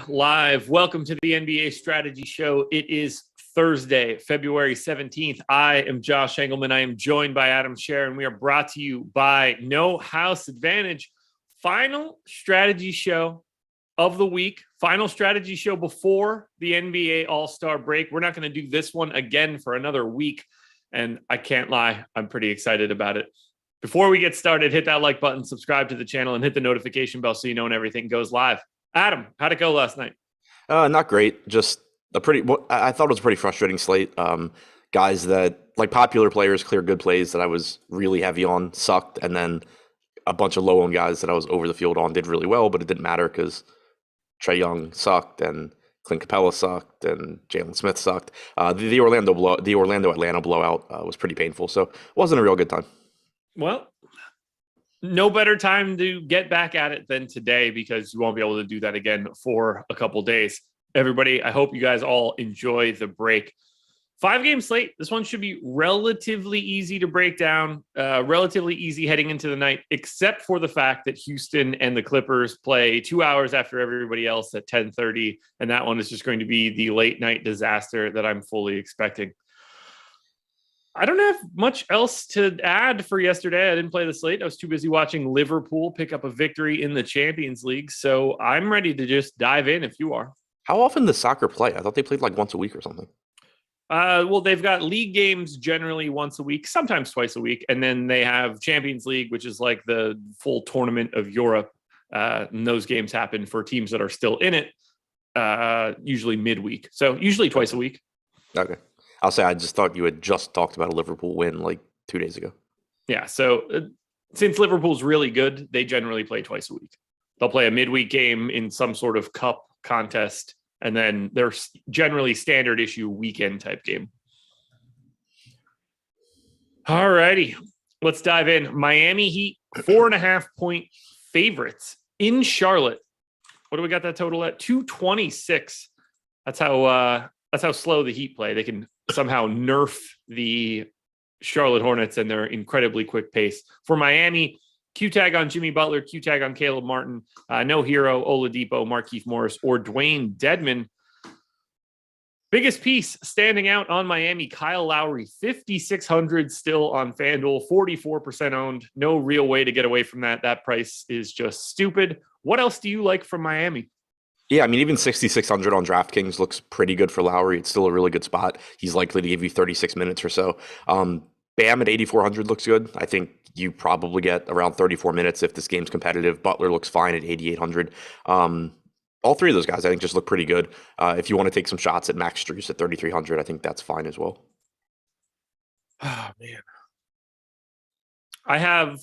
live. Welcome to the NBA Strategy Show. It is Thursday, February 17th. I am Josh Engleman. I am joined by Adam Scherer, and we are brought to you by No House Advantage. Final strategy show of the week. Final strategy show before the NBA All-Star break. We're not going to do this one again for another week, and I can't lie, I'm pretty excited about it. Before we get started, hit that like button, subscribe to the channel, and hit the notification bell so you know when everything goes live. Adam, how'd it go last night? Not great. Just I thought it was a pretty frustrating slate. Guys that, like, popular players, clear good plays that I was really heavy on sucked, and then a bunch of low-owned guys that I was over the field on did really well, but it didn't matter because Trae Young sucked, and Clint Capella sucked, and Jalen Smith sucked. The Orlando-Atlanta blowout was pretty painful, so it wasn't a real good time. Well, no better time to get back at it than today, because you won't be able to do that again for a couple days. Everybody, I hope you guys all enjoy the break. 5-game slate. This one should be relatively easy to break down, relatively easy heading into the night, except for the fact that Houston and the Clippers play 2 hours after everybody else at 10:30, and that one is just going to be the late night disaster that I'm fully expecting. I don't have much else to add for yesterday. I didn't play the slate. I was too busy watching Liverpool pick up a victory in the Champions League. So I'm ready to just dive in if you are. How often does soccer play? I thought they played like once a week or something. Well, they've got league games generally once a week, sometimes twice a week. And then they have Champions League, which is like the full tournament of Europe. And those games happen for teams that are still in it, usually midweek. So usually twice a week. Okay. I'll say I just thought you had just talked about a Liverpool win like 2 days ago. Yeah, so since Liverpool's really good, they generally play twice a week. They'll play a midweek game in some sort of cup contest, and then they're generally standard issue weekend type game. All righty, let's dive in. Miami Heat, 4.5-point favorites in Charlotte. What do we got that total at? 226. That's how slow the Heat play. They can somehow nerf the Charlotte Hornets and their incredibly quick pace. For Miami, Q-tag on Jimmy Butler, Q-tag on Caleb Martin, no Hero, Oladipo, Markieff Morris, or Dwayne Dedmon. Biggest piece standing out on Miami, Kyle Lowry, 5,600 still on FanDuel, 44% owned. No real way to get away from that. That price is just stupid. What else do you like from Miami? Yeah, I mean, even 6,600 on DraftKings looks pretty good for Lowry. It's still a really good spot. He's likely to give you 36 minutes or so. Bam at 8,400 looks good. I think you probably get around 34 minutes if this game's competitive. Butler looks fine at 8,800. All three of those guys, I think, just look pretty good. If you want to take some shots at Max Strus at 3,300, I think that's fine as well. Oh, man. I have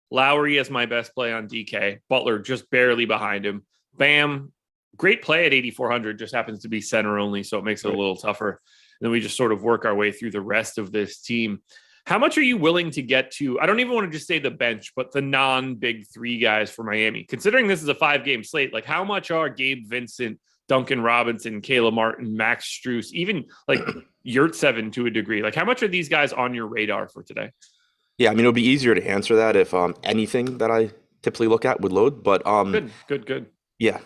Lowry as my best play on DK. Butler just barely behind him. Bam. Great play at 8,400, just happens to be center only, so it makes it a little tougher. And then we just sort of work our way through the rest of this team. How much are you willing to get to? I don't even want to just say the bench, but the non-big three guys for Miami. Considering this is a 5-game slate, like how much are Gabe Vincent, Duncan Robinson, Caleb Martin, Max Strus, even like Yurtseven to a degree? Like how much are these guys on your radar for today? Yeah, I mean, it would be easier to answer that if anything that I typically look at would load, but Good. Yeah.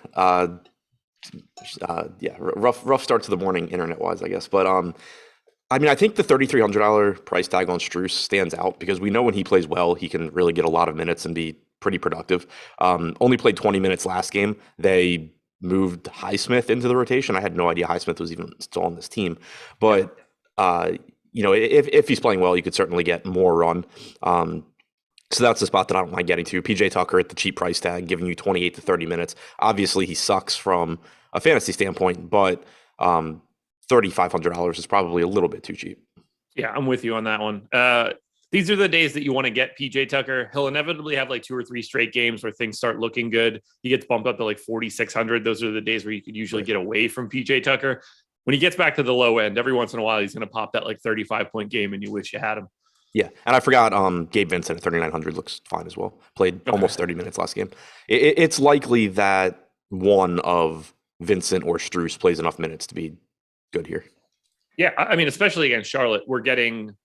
Rough start to the morning internet-wise, I guess. But I mean, I think the $3,300 price tag on Strus stands out because we know when he plays well, he can really get a lot of minutes and be pretty productive. Only played 20 minutes last game. They moved Highsmith into the rotation. I had no idea Highsmith was even still on this team. But, if he's playing well, you could certainly get more run. So that's the spot that I don't mind getting to. PJ Tucker at the cheap price tag, giving you 28 to 30 minutes. Obviously, he sucks from a fantasy standpoint, but $3,500 is probably a little bit too cheap. Yeah, I'm with you on that one. These are the days that you want to get PJ Tucker. He'll inevitably have like 2 or 3 straight games where things start looking good. He gets bumped up to like 4,600. Those are the days where you could usually get away from PJ Tucker. When he gets back to the low end, every once in a while, he's going to pop that like 35-point game and you wish you had him. Yeah, and I forgot Gabe Vincent at 3,900 looks fine as well. Played almost 30 minutes last game. It's likely that one of Vincent or Strus plays enough minutes to be good here. Yeah, I mean, especially against Charlotte, we're getting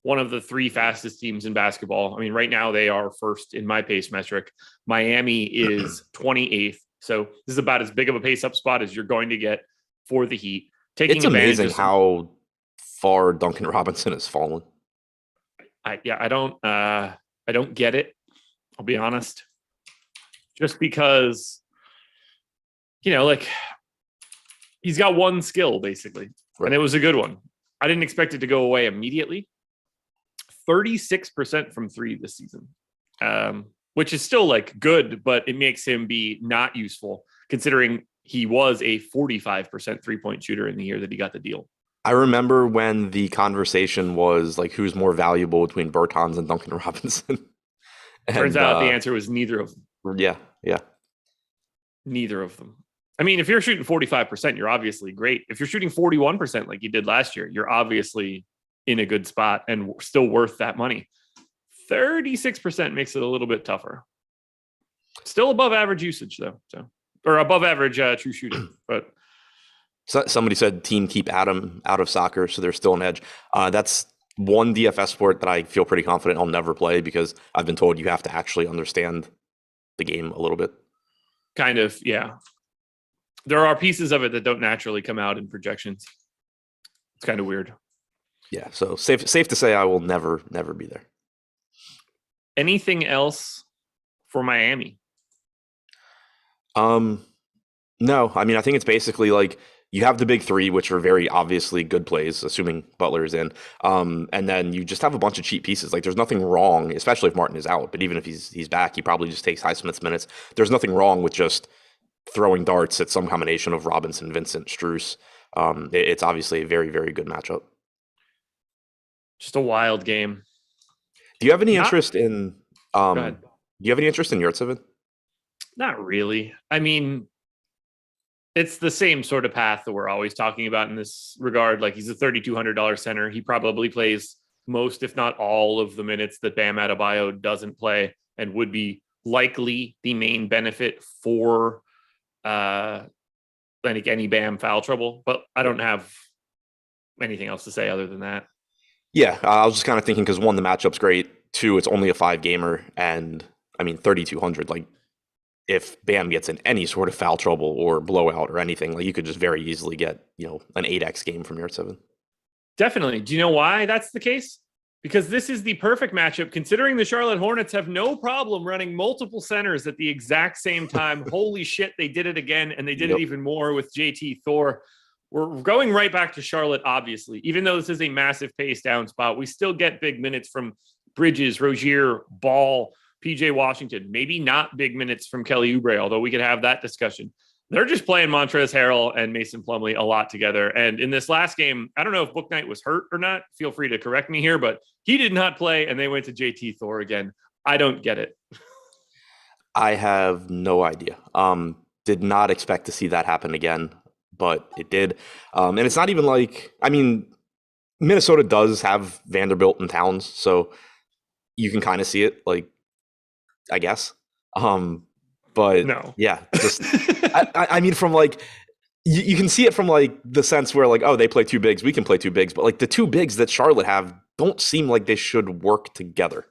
one of the 3 fastest teams in basketball. I mean, right now they are first in my pace metric. Miami is 28th. So this is about as big of a pace up spot as you're going to get for the Heat. Taking It's amazing how far Duncan Robinson has fallen. I don't get it. I'll be honest. Just because, like he's got one skill basically, and it was a good one. I didn't expect it to go away immediately. 36% from three this season, which is still like good, but it makes him be not useful considering he was a 45% 3-point shooter in the year that he got the deal. I remember when the conversation was like, who's more valuable between Bertans and Duncan Robinson? Turns out the answer was neither of them. Yeah. Neither of them. I mean, if you're shooting 45%, you're obviously great. If you're shooting 41% like you did last year, you're obviously in a good spot and still worth that money. 36% makes it a little bit tougher. Still above average usage though. Or above average true shooting. But somebody said team keep Adam out of soccer, so there's still an edge. That's one DFS sport that I feel pretty confident I'll never play because I've been told you have to actually understand the game a little bit. Kind of, yeah. There are pieces of it that don't naturally come out in projections. It's kind of weird. Yeah, so safe to say I will never be there. Anything else for Miami? No, I mean, I think it's basically like you have the big three, which are very obviously good plays, assuming Butler is in. And then you just have a bunch of cheap pieces. Like there's nothing wrong, especially if Martin is out. But even if he's back, he probably just takes Highsmith's minutes. There's nothing wrong with just throwing darts at some combination of Robinson, Vincent, Strus. It's obviously a very, very good matchup. Just a wild game. Do you have any interest in? Go ahead. Do you have any interest in Yurtseven? Not really. I mean, it's the same sort of path that we're always talking about in this regard. Like he's a $3,200 center. He probably plays most, if not all, of the minutes that Bam Adebayo doesn't play, and would be likely the main benefit for any Bam foul trouble. But I don't have anything else to say other than that. Yeah, I was just kind of thinking because one, the matchup's great. Two, it's only a 5-gamer, and I mean 3,200. Like if Bam gets in any sort of foul trouble or blowout or anything, like you could just very easily get an 8x game from Yurtseven. Definitely. Do you know why that's the case? Because this is the perfect matchup, considering the Charlotte Hornets have no problem running multiple centers at the exact same time. Holy shit, they did it again, and they did it even more with JT Thor. We're going right back to Charlotte, obviously. Even though this is a massive pace down spot, we still get big minutes from Bridges, Rozier, Ball, PJ Washington. Maybe not big minutes from Kelly Oubre, although we could have that discussion. They're just playing Montrezl Harrell and Mason Plumlee a lot together. And in this last game, I don't know if Bouknight was hurt or not. Feel free to correct me here, but he did not play, and they went to JT Thor again. I don't get it. I have no idea. Did not expect to see that happen again, but it did. And it's not even like, I mean, Minnesota does have Vanderbilt and Towns, so you can kind of see it, like, I guess. But no, yeah, just I mean, from like you can see it from like the sense where like, oh, they play two bigs, we can play two bigs, but like the two bigs that Charlotte have don't seem like they should work together.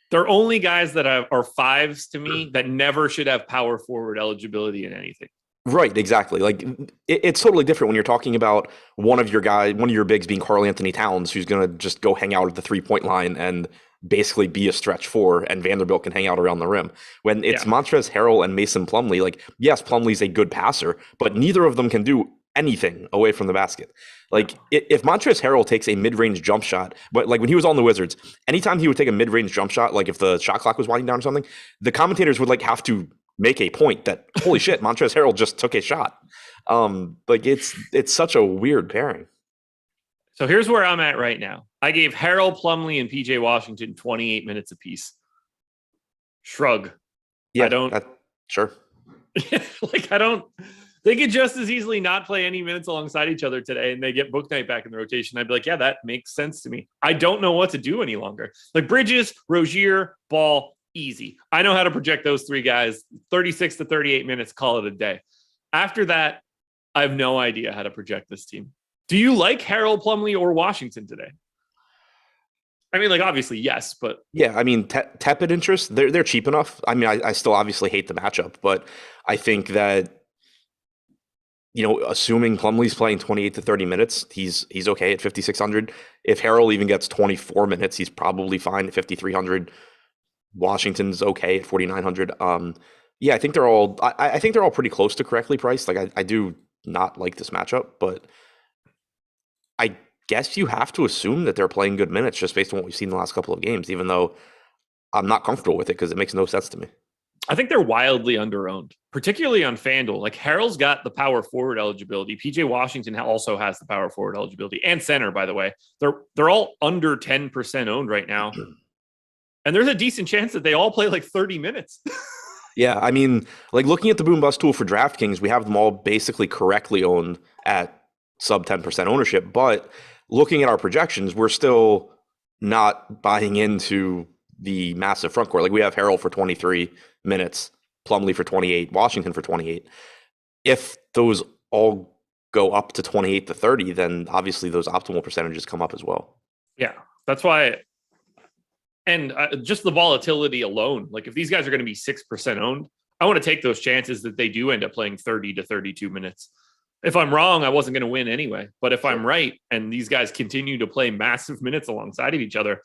They're only guys that are fives to me that never should have power forward eligibility in anything. Right, exactly. Like it's totally different when you're talking about one of your bigs being Karl Anthony Towns, who's going to just go hang out at the 3-point line and basically be a stretch four, and Vanderbilt can hang out around the rim. When it's Montrezl Harrell and Mason Plumlee, like, yes, Plumlee's a good passer, but neither of them can do anything away from the basket. Like if Montrezl Harrell takes a mid-range jump shot, but like when he was on the Wizards, anytime he would take a mid-range jump shot, like if the shot clock was winding down or something, the commentators would like have to make a point that, holy shit, Montrezl Harrell just took a shot. Like it's such a weird pairing. So here's where I'm at right now. I gave Harrell, Plumlee, and PJ Washington 28 minutes apiece. Shrug. Yeah, I don't. Sure. They could just as easily not play any minutes alongside each other today, and they get Bouknight back in the rotation. I'd be like, yeah, that makes sense to me. I don't know what to do any longer. Like Bridges, Rozier, Ball, easy. I know how to project those three guys. 36 to 38 minutes, call it a day. After that, I have no idea how to project this team. Do you like Harrell, Plumlee, or Washington today? I mean, like obviously yes, but Yeah, I mean, tepid interest. They're cheap enough. I mean, I still obviously hate the matchup, but I think that assuming Plumlee's playing 28 to 30 minutes, he's okay at 5,600. If Harrell even gets 24 minutes, he's probably fine at 5,300. Washington's okay at 4,900. Yeah, I think they're all. I think they're all pretty close to correctly priced. Like I do not like this matchup, but I guess you have to assume that they're playing good minutes just based on what we've seen the last couple of games. Even though I'm not comfortable with it because it makes no sense to me. I think they're wildly underowned, particularly on FanDuel. Like Harrell's got the power forward eligibility. PJ Washington also has the power forward eligibility and center, by the way. They're all under 10% owned right now. And there's a decent chance that they all play like 30 minutes. Yeah, I mean, like looking at the boom bust tool for DraftKings, we have them all basically correctly owned at sub 10% ownership. But looking at our projections, we're still not buying into the massive front court. Like we have Harrell for 23 minutes, Plumlee for 28, Washington for 28. If those all go up to 28 to 30, then obviously those optimal percentages come up as well. Yeah, that's why. And just the volatility alone, like if these guys are going to be 6% owned, I want to take those chances that they do end up playing 30 to 32 minutes. If I'm wrong, I wasn't going to win anyway. But if I'm right and these guys continue to play massive minutes alongside of each other,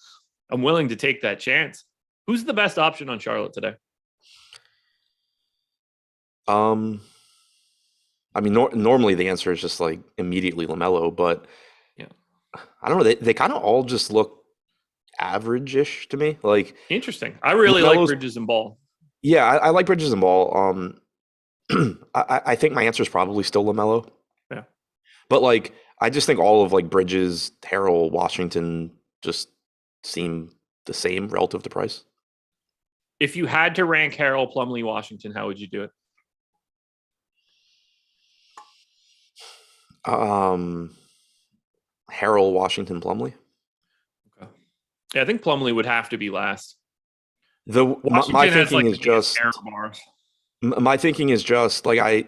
I'm willing to take that chance. Who's the best option on Charlotte today? I mean, normally the answer is just like immediately LaMelo, but yeah, I don't know. They kind of all just look average-ish to me. Like interesting. I really like Bridges and Ball. Yeah, I like Bridges and Ball. I think my answer is probably still LaMelo. Yeah, but like I just think all of like Bridges, Harrell, Washington just seem the same relative to price. If you had to rank Harrell, Plumlee, Washington, how would you do it? Harrell, Washington, Plumlee. Okay. Yeah, I think Plumlee would have to be last. My thinking is just my thinking is just like I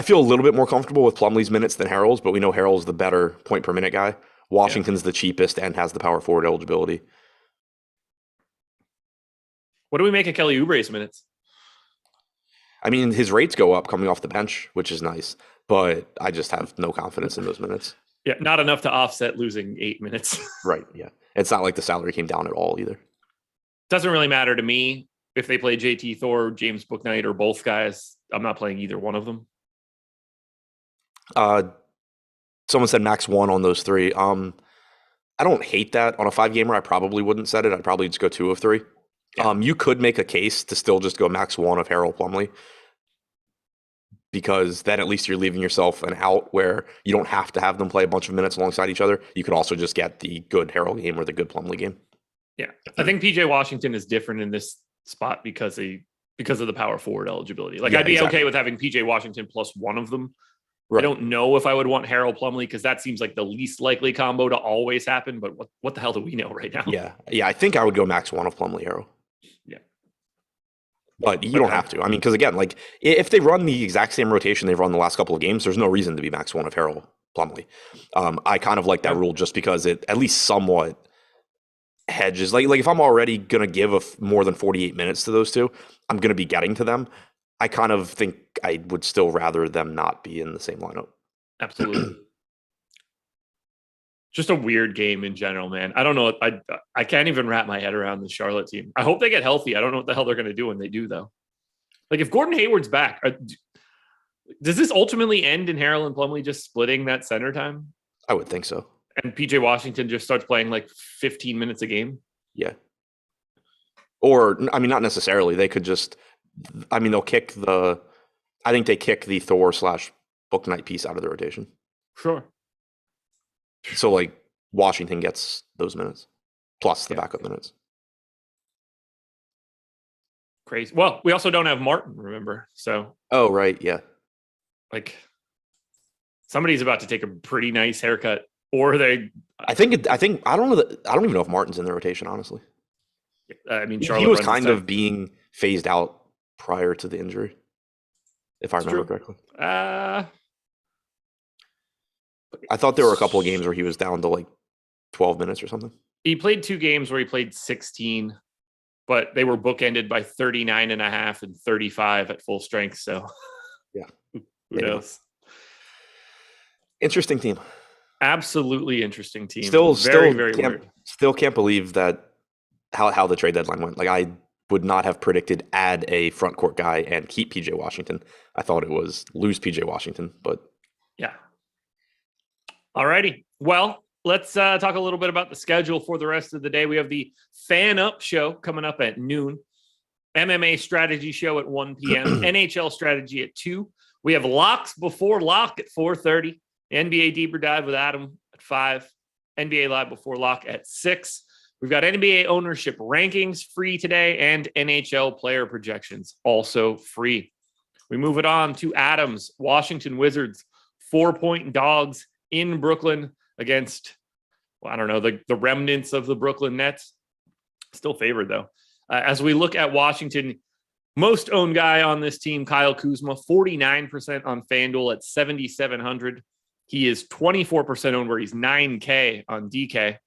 feel a little bit more comfortable with Plumlee's minutes than Harrell's, but we know Harrell's the better point per minute guy. Washington's the cheapest and has the power forward eligibility. What do we make of Kelly Oubre's minutes? I mean, his rates go up coming off the bench, which is nice, but I just have no confidence in those minutes. Yeah, not enough to offset losing 8 minutes. Right, yeah. It's not like the salary came down at all either. Doesn't really matter to me if they play JT Thor, James Bouknight, or both guys. I'm not playing either one of them. Someone said max 1 on those 3. I don't hate that. On a 5-gamer, I probably wouldn't set it. I'd probably just go 2 of 3. Yeah. You could make a case to still just go max 1 of Harrell Plumlee, because then at least you're leaving yourself an out where you don't have to have them play a bunch of minutes alongside each other. You could also just get the good Harrell game or the good Plumlee game. Yeah, I think PJ Washington is different in this spot because of the power forward eligibility. Like I'd be okay with having PJ Washington plus one of them. Right. I don't know if I would want Harrell Plumlee because that seems like the least likely combo to always happen. But what the hell do we know right now? Yeah. I think I would go max 1 of Plumlee Harrell. Yeah, but you don't have to. I mean, because again, like if they run the exact same rotation they've run the last couple of games, there's no reason to be max 1 of Harrell Plumlee. I kind of like that rule just because it at least somewhat hedges. Like if I'm already gonna give more than 48 minutes to those two, I'm gonna be getting to them. I kind of think I would still rather them not be in the same lineup. Absolutely. Just a weird game in general, man. I don't know. I can't even wrap my head around the Charlotte team. I hope they get healthy. I don't know what the hell they're going to do when they do, though. Like if Gordon Hayward's back, does this ultimately end in Harrell and Plumlee just splitting that center time? I would think so. And PJ Washington just starts playing like 15 minutes a game? Yeah. Or, I mean, not necessarily. They could just, I mean, I think they kick the Thor / Bouknight piece out of the rotation. Sure. So, like, Washington gets those minutes, plus the backup minutes. Crazy. Well, we also don't have Martin, remember? So. Oh, right, yeah. Like, somebody's about to take a pretty nice haircut, or they. I don't know. I don't even know if Martin's in the rotation, honestly. I mean, Charlotte he was kind of being phased out prior to the injury, if I remember correctly. I thought there were a couple of games where he was down to like 12 minutes or something. He played 2 games where he played 16, but they were bookended by 39.5 and 35 at full strength. So Yeah, who maybe not. knows? Interesting team. Absolutely interesting team. Still, Very can't, weird. still can't believe that how the trade deadline went. Like I would not have predicted add a front court guy and keep PJ Washington. I thought it was lose PJ Washington, but Yeah. All righty. Well, let's talk a little bit about the schedule for the rest of the day. We have the Fan Up show coming up at noon, MMA strategy show at 1 p.m., NHL strategy at 2. We have locks before lock at 4:30, NBA deeper dive with Adam at 5, NBA live before lock at 6. We've got NBA ownership rankings free today and NHL player projections also free. We move it on to Adam's Washington Wizards 4-point dogs in Brooklyn against, well, I don't know, the remnants of the Brooklyn Nets. Still favored, though. As we look at Washington, most owned guy on this team, Kyle Kuzma, 49% on FanDuel at 7,700. He is 24% owned where he's 9K on DK.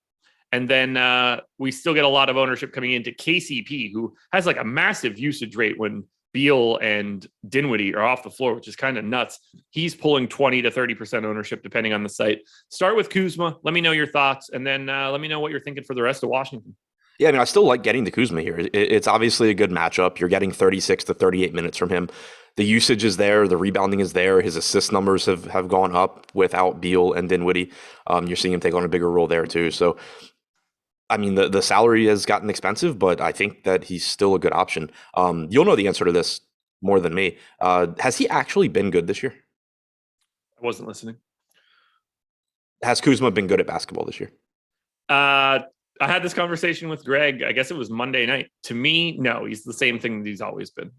And then we still get a lot of ownership coming into KCP, who has like a massive usage rate when Beal and Dinwiddie are off the floor, which is kind of nuts. He's pulling 20 to 30% ownership, depending on the site. Start with Kuzma. Let me know your thoughts, and then let me know what you're thinking for the rest of Washington. yeah, I mean, I still like getting to Kuzma here. It's obviously a good matchup. You're getting 36 to 38 minutes from him. The usage is there. The rebounding is there. His assist numbers have gone up without Beal and Dinwiddie. You're seeing him take on a bigger role there too. So, I mean, the salary has gotten expensive, but I think that he's still a good option. You'll know the answer to this more than me. Has he actually been good this year? I wasn't listening. Has Kuzma been good at basketball this year? I had this conversation with Greg. I guess it was Monday night. To me, no, he's the same thing that he's always been.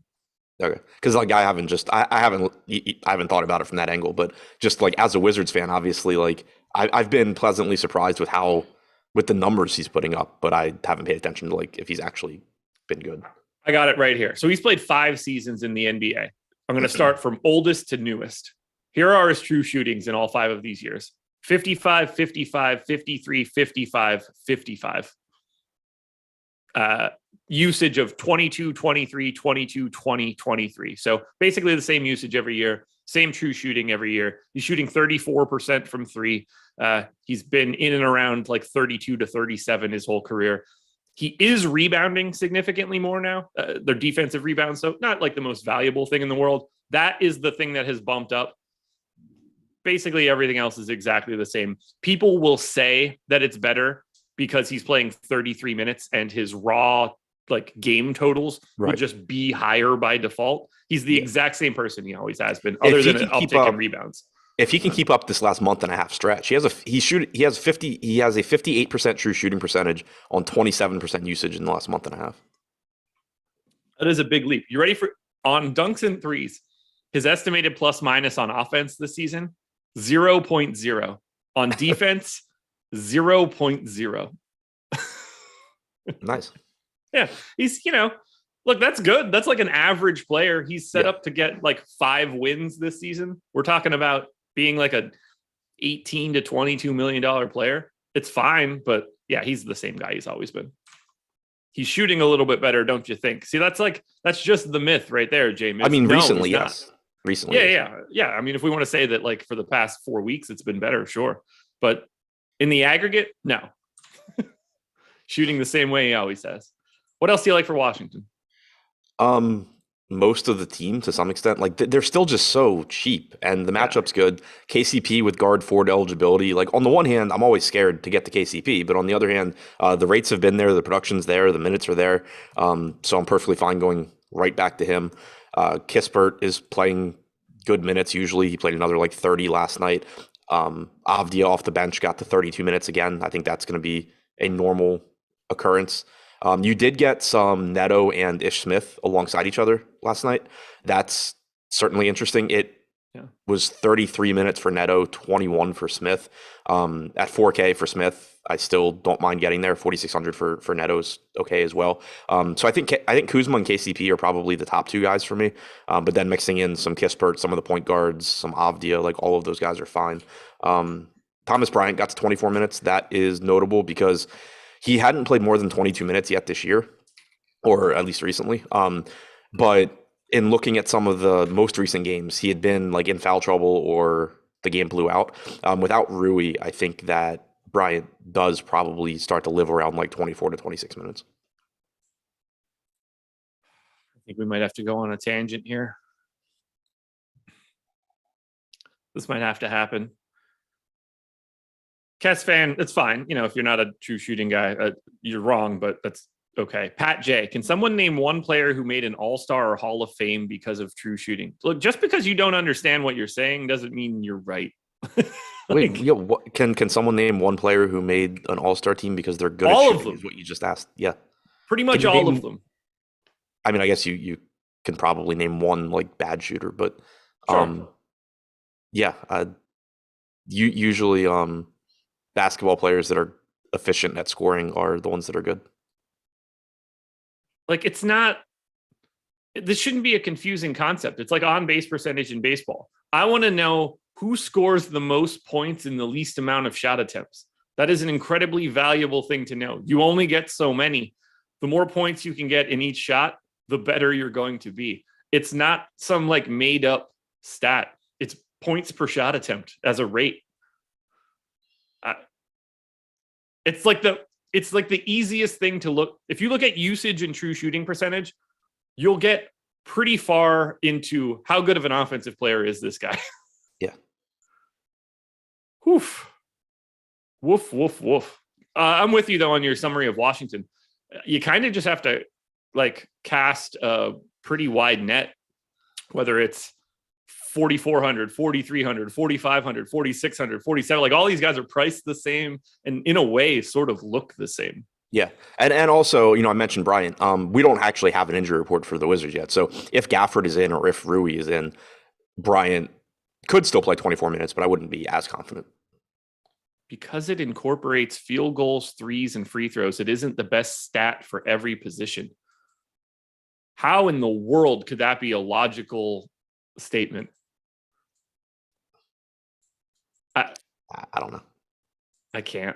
Okay, because like I haven't thought about it from that angle, but just like as a Wizards fan, obviously, like I've been pleasantly surprised with the numbers he's putting up, but I haven't paid attention to like if he's actually been good. I got it right here. So he's played 5 seasons in the NBA. I'm going to start from oldest to newest. Here are his true shootings in all 5 of these years: 55, 55, 53, 55, 55. Usage of 22, 23, 22, 20, 23. So basically the same usage every year, same true shooting every year. He's shooting 34% from 3. He's been in and around like 32 to 37 his whole career. He is rebounding significantly more now. Their defensive rebounds, so not like the most valuable thing in the world. That is the thing that has bumped up. Basically, everything else is exactly the same. People will say that it's better because he's playing 33 minutes and his raw like game totals will just be higher by default. He's the exact same person he always has been, other than an uptick in rebounds. If he can keep up this last month and a half stretch, he has a 58% true shooting percentage on 27% usage in the last month and a half. That is a big leap. You ready for on dunks and threes? His estimated plus minus on offense this season, 0.0. On defense, 0.0. Nice. Yeah, he's, look, that's good. That's like an average player. He's set up to get like 5 wins this season. We're talking about being like a $18 to $22 million player. It's fine, but yeah, he's the same guy he's always been. He's shooting a little bit better, don't you think? See, that's just the myth right there, James. I mean, recently, yes. Recently. Yeah. I mean, if we want to say that like for the past 4 weeks, it's been better, sure. But in the aggregate, no. Shooting the same way he always has. What else do you like for Washington? Most of the team to some extent, like they're still just so cheap, and the matchup's good. KCP with guard forward eligibility. Like on the one hand, I'm always scared to get to KCP, but on the other hand, the rates have been there, the production's there, the minutes are there. So I'm perfectly fine going right back to him. Kispert is playing good minutes. Usually he played another like 30 last night. Avdia off the bench got to 32 minutes again. I think that's going to be a normal occurrence. You did get some Neto and Ish Smith alongside each other last night. That's certainly interesting. It was 33 minutes for Neto, 21 for Smith. At 4K for Smith, I still don't mind getting there. 4,600 for Neto is okay as well. So I think Kuzma and KCP are probably the top 2 guys for me. But then mixing in some Kispert, some of the point guards, some Avdia, like all of those guys are fine. Thomas Bryant got to 24 minutes. That is notable because He hadn't played more than 22 minutes yet this year, or at least recently. But in looking at some of the most recent games, he had been like in foul trouble or the game blew out. Without Rui, I think that Bryant does probably start to live around like 24 to 26 minutes. I think we might have to go on a tangent here. This might have to happen. Cats fan, it's fine. If you're not a true shooting guy, you're wrong, but that's okay. Pat J, can someone name one player who made an All-Star or Hall of Fame because of true shooting? Look, just because you don't understand what you're saying doesn't mean you're right. Wait, can someone name one player who made an All-Star team because they're good all at of shooting? them. Is what you just asked. Yeah, pretty much all of them. I mean, I guess you can probably name one like bad shooter, but Sure. yeah, usually basketball players that are efficient at scoring are the ones that are good. Like, this shouldn't be a confusing concept. It's like on base percentage in baseball. I want to know who scores the most points in the least amount of shot attempts. That is an incredibly valuable thing to know. You only get so many. The more points you can get in each shot, the better you're going to be. It's not some like made up stat. It's points per shot attempt as a rate. It's like the easiest thing to look. If you look at usage and true shooting percentage, you'll get pretty far into how good of an offensive player is this guy. Yeah. Woof. Woof, woof, woof. I'm with you though on your summary of Washington. You kind of just have to like cast a pretty wide net, whether it's 4,400, 4,300, 4,500, 4,600, 47. Like all these guys are priced the same and in a way sort of look the same. Yeah. And also, I mentioned Bryant. We don't actually have an injury report for the Wizards yet. So if Gafford is in or if Rui is in, Bryant could still play 24 minutes, but I wouldn't be as confident. Because it incorporates field goals, threes, and free throws, it isn't the best stat for every position. How in the world could that be a logical statement? I don't know. I can't.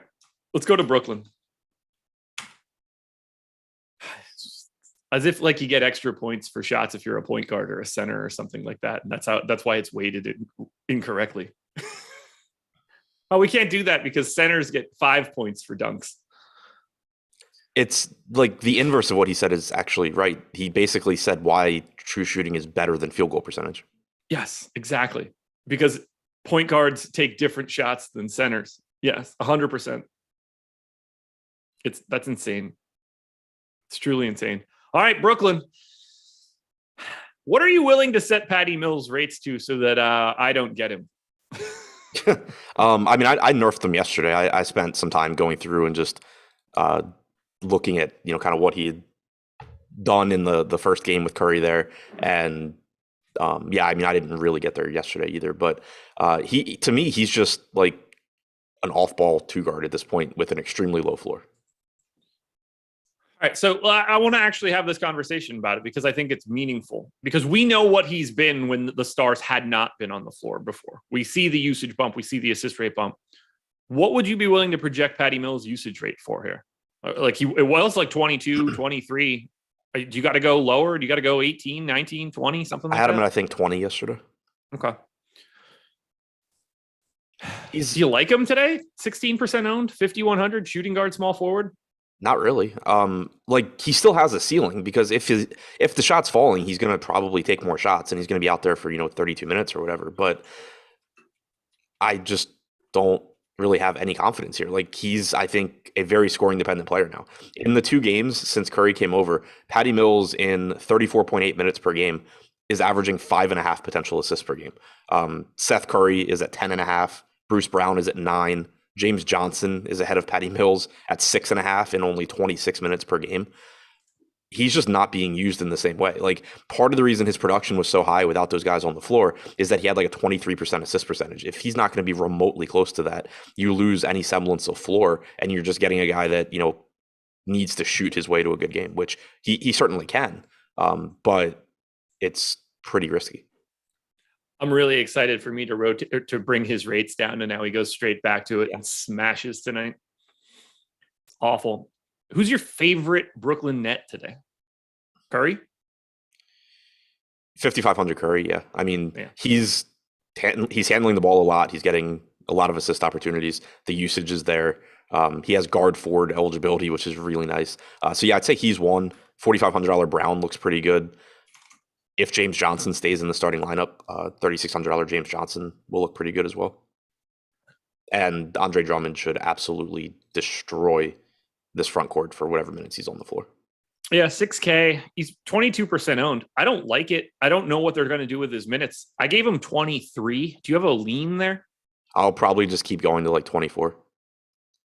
Let's go to Brooklyn. As if like you get extra points for shots if you're a point guard or a center or something like that. And that's why it's weighted incorrectly. Oh, we can't do that because centers get 5 points for dunks. It's like the inverse of what he said is actually right. He basically said why true shooting is better than field goal percentage. Yes, exactly. Because point guards take different shots than centers. Yes, 100%. That's insane. It's truly insane. All right, Brooklyn. What are you willing to set Patty Mills rates to so that I don't get him? I mean, I nerfed him yesterday. I spent some time going through and just looking at kind of what he had done in the first game with Curry there, and yeah, I mean, I didn't really get there yesterday either. But to me, he's just like an off-ball two guard at this point with an extremely low floor. All right, so I want to actually have this conversation about it because I think it's meaningful. Because we know what he's been when the Stars had not been on the floor before. We see the usage bump. We see the assist rate bump. What would you be willing to project Patty Mills' usage rate for here? Like it was like 22, 23. Do you got to go lower? Do you got to go 18, 19, 20, something like that? I had him at, I think, 20 yesterday. Okay. Do you like him today? 16% owned, 5,100, shooting guard, small forward? Not really. Like he still has a ceiling because if the shot's falling, he's going to probably take more shots and he's going to be out there for 32 minutes or whatever. But I just don't really have any confidence here. Like he's, I think, a very scoring dependent player now. In the 2 games since Curry came over, Patty Mills in 34.8 minutes per game is averaging 5.5 potential assists per game. Seth Curry is at 10.5. Bruce Brown is at 9. James Johnson is ahead of Patty Mills at 6.5 in only 26 minutes per game. He's just not being used in the same way. Like part of the reason his production was so high without those guys on the floor is that he had like a 23% assist percentage. If he's not going to be remotely close to that, you lose any semblance of floor and you're just getting a guy that, needs to shoot his way to a good game, which he certainly can. But it's pretty risky. I'm really excited for me to bring his rates down, and now he goes straight back to it and smashes tonight. It's awful. Who's your favorite Brooklyn net today? Curry? 5,500 Curry. Yeah. I mean, Yeah. he's handling the ball a lot. He's getting a lot of assist opportunities. The usage is there. He has guard forward eligibility, which is really nice. So yeah, I'd say he's one. $4,500 Brown looks pretty good. If James Johnson stays in the starting lineup, $3,600 James Johnson will look pretty good as well. And Andre Drummond should absolutely destroy this front court for whatever minutes he's on the floor. Yeah, 6K. He's 22% owned. I don't like it. I don't know what they're going to do with his minutes. I gave him 23. Do you have a lean there? I'll probably just keep going to like 24.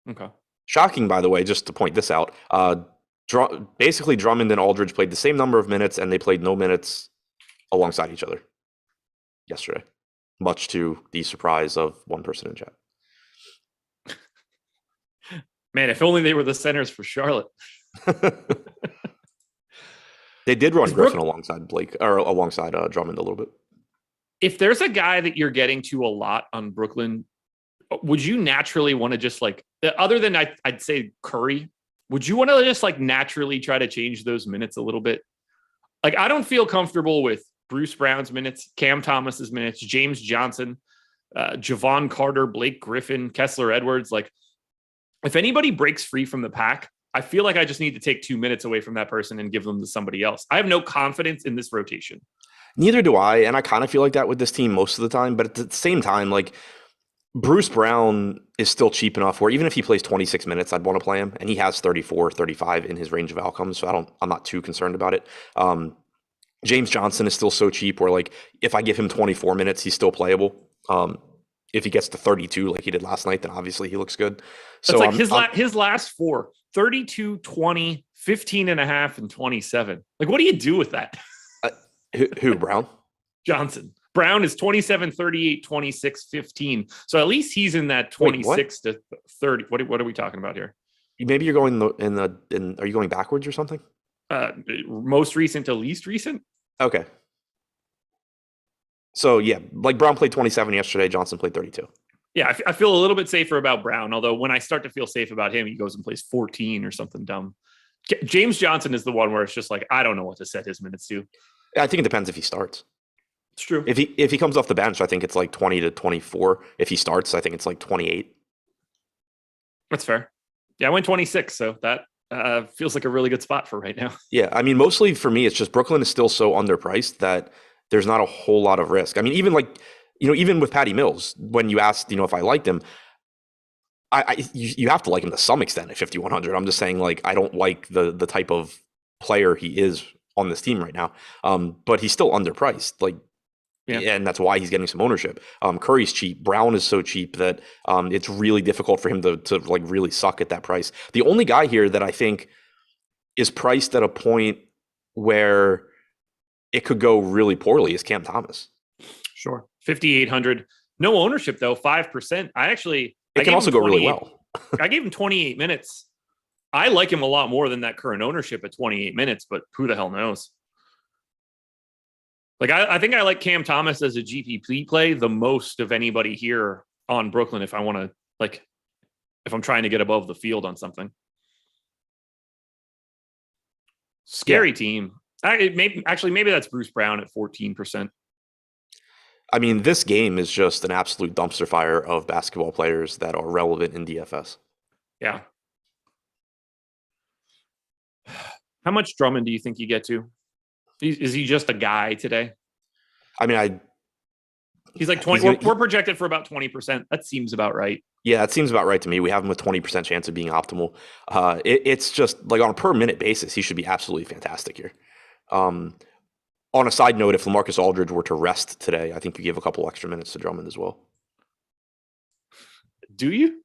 Okay. Shocking, by the way, just to point this out. Basically, Drummond and Aldridge played the same number of minutes, and they played no minutes alongside each other yesterday, much to the surprise of one person in chat. Man, if only they were the centers for Charlotte. They did run Griffin alongside Drummond a little bit. If there's a guy that you're getting to a lot on Brooklyn, would you naturally want to just like, other than I'd say Curry, would you want to just like naturally try to change those minutes a little bit? Like, I don't feel comfortable with Bruce Brown's minutes, Cam Thomas's minutes, James Johnson, Javon Carter, Blake Griffin, Kessler Edwards. Like, if anybody breaks free from the pack, I feel like I just need to take 2 minutes away from that person and give them to somebody else. I have no confidence in this rotation. Neither do I. And I kind of feel like that with this team most of the time. But at the same time, like, Bruce Brown is still cheap enough where even if he plays 26 minutes, I'd want to play him. And he has 34, 35 in his range of outcomes. So I'm not too concerned about it. James Johnson is still so cheap where, like, if I give him 24 minutes, he's still playable. If he gets to 32 like he did last night, then obviously he looks good. So it's like his last four, 32, 20, 15 and a half, and 27. Like, what do you do with that? Who, Brown? Johnson. Brown is 27, 38, 26, 15. So at least he's in that 26 to 30. What are we talking about here? Maybe you're going are you going backwards or something? Most recent to least recent? Okay. So yeah, like Brown played 27 yesterday, Johnson played 32. Yeah, I feel a little bit safer about Brown, although when I start to feel safe about him, he goes and plays 14 or something dumb. James Johnson is the one where it's just like, I don't know what to set his minutes to. I think it depends if he starts. It's true. If he comes off the bench, I think it's like 20 to 24. If he starts, I think it's like 28. That's fair. Yeah, I went 26, so that feels like a really good spot for right now. Yeah, I mean, mostly for me, it's just Brooklyn is still so underpriced that there's not a whole lot of risk. I mean, even with Patty Mills, when you asked, if I liked him, you have to like him to some extent at 5,100. I'm just saying, like, I don't like the type of player he is on this team right now. But he's still underpriced. Like, yeah. And that's why he's getting some ownership. Curry's cheap. Brown is so cheap that it's really difficult for him to like really suck at that price. The only guy here that I think is priced at a point where it could go really poorly is Cam Thomas. Sure. 5,800. No ownership though, 5%. It can also go really well. I gave him 28 minutes. I like him a lot more than that current ownership at 28 minutes, but who the hell knows? Like, I think I like Cam Thomas as a GPP play the most of anybody here on Brooklyn if I want to, like, if I'm trying to get above the field on something. Scary team. Maybe that's Bruce Brown at 14%. I mean, this game is just an absolute dumpster fire of basketball players that are relevant in DFS. Yeah. How much Drummond do you think you get to? Is he just a guy today? I mean, he's like 20. We're projected for about 20%. That seems about right. Yeah, that seems about right to me. We have him with 20% chance of being optimal. It's just like on a per minute basis, he should be absolutely fantastic here. On a side note, if LaMarcus Aldridge were to rest today, I think you give a couple extra minutes to Drummond as well. Do you?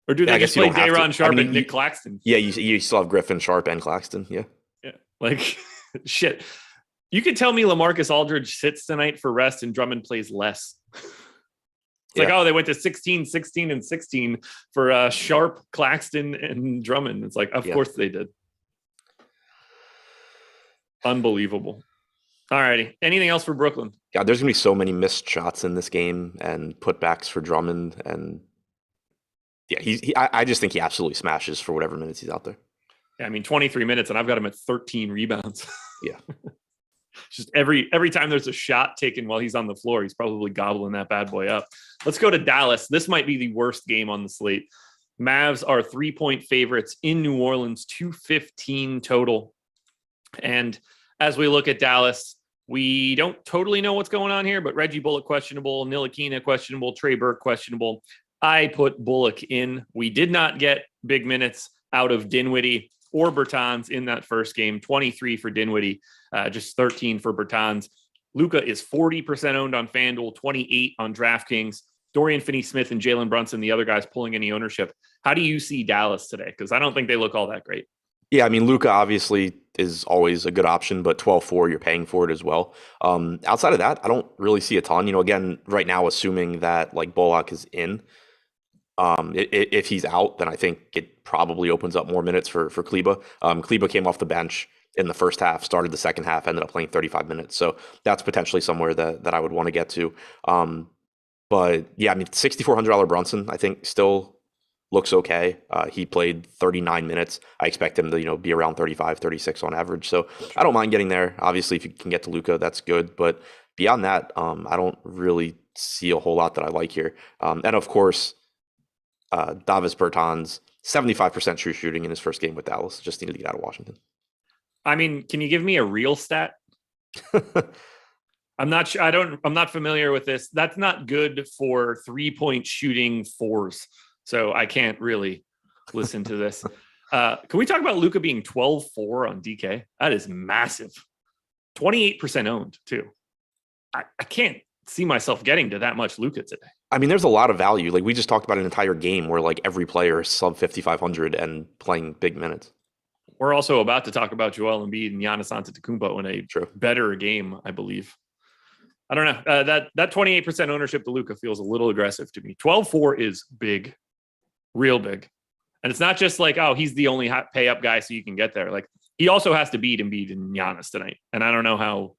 Or do they just play Day'Ron Sharpe and Nick Claxton? Yeah, you still have Griffin, Sharpe, and Claxton. Yeah. Like, shit. You could tell me LaMarcus Aldridge sits tonight for rest and Drummond plays less. It's like, they went to 16, 16, and 16 for Sharpe, Claxton, and Drummond. It's like, of course they did. Unbelievable. All righty. Anything else for Brooklyn? Yeah, there's going to be so many missed shots in this game and putbacks for Drummond. And yeah, I just think he absolutely smashes for whatever minutes he's out there. Yeah, I mean, 23 minutes, and I've got him at 13 rebounds. Yeah. Just every time there's a shot taken while he's on the floor, he's probably gobbling that bad boy up. Let's go to Dallas. This might be the worst game on the slate. Mavs are 3-point favorites in New Orleans, 215 total. And as we look at Dallas, we don't totally know what's going on here, but Reggie Bullock questionable, Ntilikina questionable, Trey Burke questionable. I put Bullock in. We did not get big minutes out of Dinwiddie or Bertans in that first game. 23 for Dinwiddie, just 13 for Bertans. Luka is 40% owned on FanDuel, 28 on DraftKings. Dorian Finney-Smith and Jalen Brunson, the other guys pulling any ownership. How do you see Dallas today? Because I don't think they look all that great. Yeah, I mean, Luka obviously is always a good option, but 12-4, you're paying for it as well. Outside of that, I don't really see a ton. Again, right now, assuming that like Bullock is in, if he's out, then I think it probably opens up more minutes for Kleba. Kleba came off the bench in the first half, started the second half, ended up playing 35 minutes. So that's potentially somewhere that I would want to get to. But yeah, I mean, $6,400 Brunson, I think still looks okay. He played 39 minutes. I expect him to, be around 35, 36 on average. So I don't mind getting there. Obviously, if you can get to Luka, that's good. But beyond that, I don't really see a whole lot that I like here. And of course, Davis Bertans, 75% true shooting in his first game with Dallas. Just needed to get out of Washington. I mean, can you give me a real stat? I'm not sure. I'm not familiar with this. That's not good for 3-point shooting fours. So I can't really listen to this. Can we talk about Luka being 12-4 on DK? That is massive. 28% owned too. I can't see myself getting to that much Luka today. I mean, there's a lot of value. Like we just talked about an entire game where like every player is sub 5,500 and playing big minutes. We're also about to talk about Joel Embiid and Giannis Antetokounmpo in a better game, I believe. I don't know. That 28% ownership to Luka feels a little aggressive to me. 12-4 is big, real big. And it's not just like, oh, he's the only pay up guy so you can get there. Like he also has to beat Embiid and Giannis tonight. And I don't know how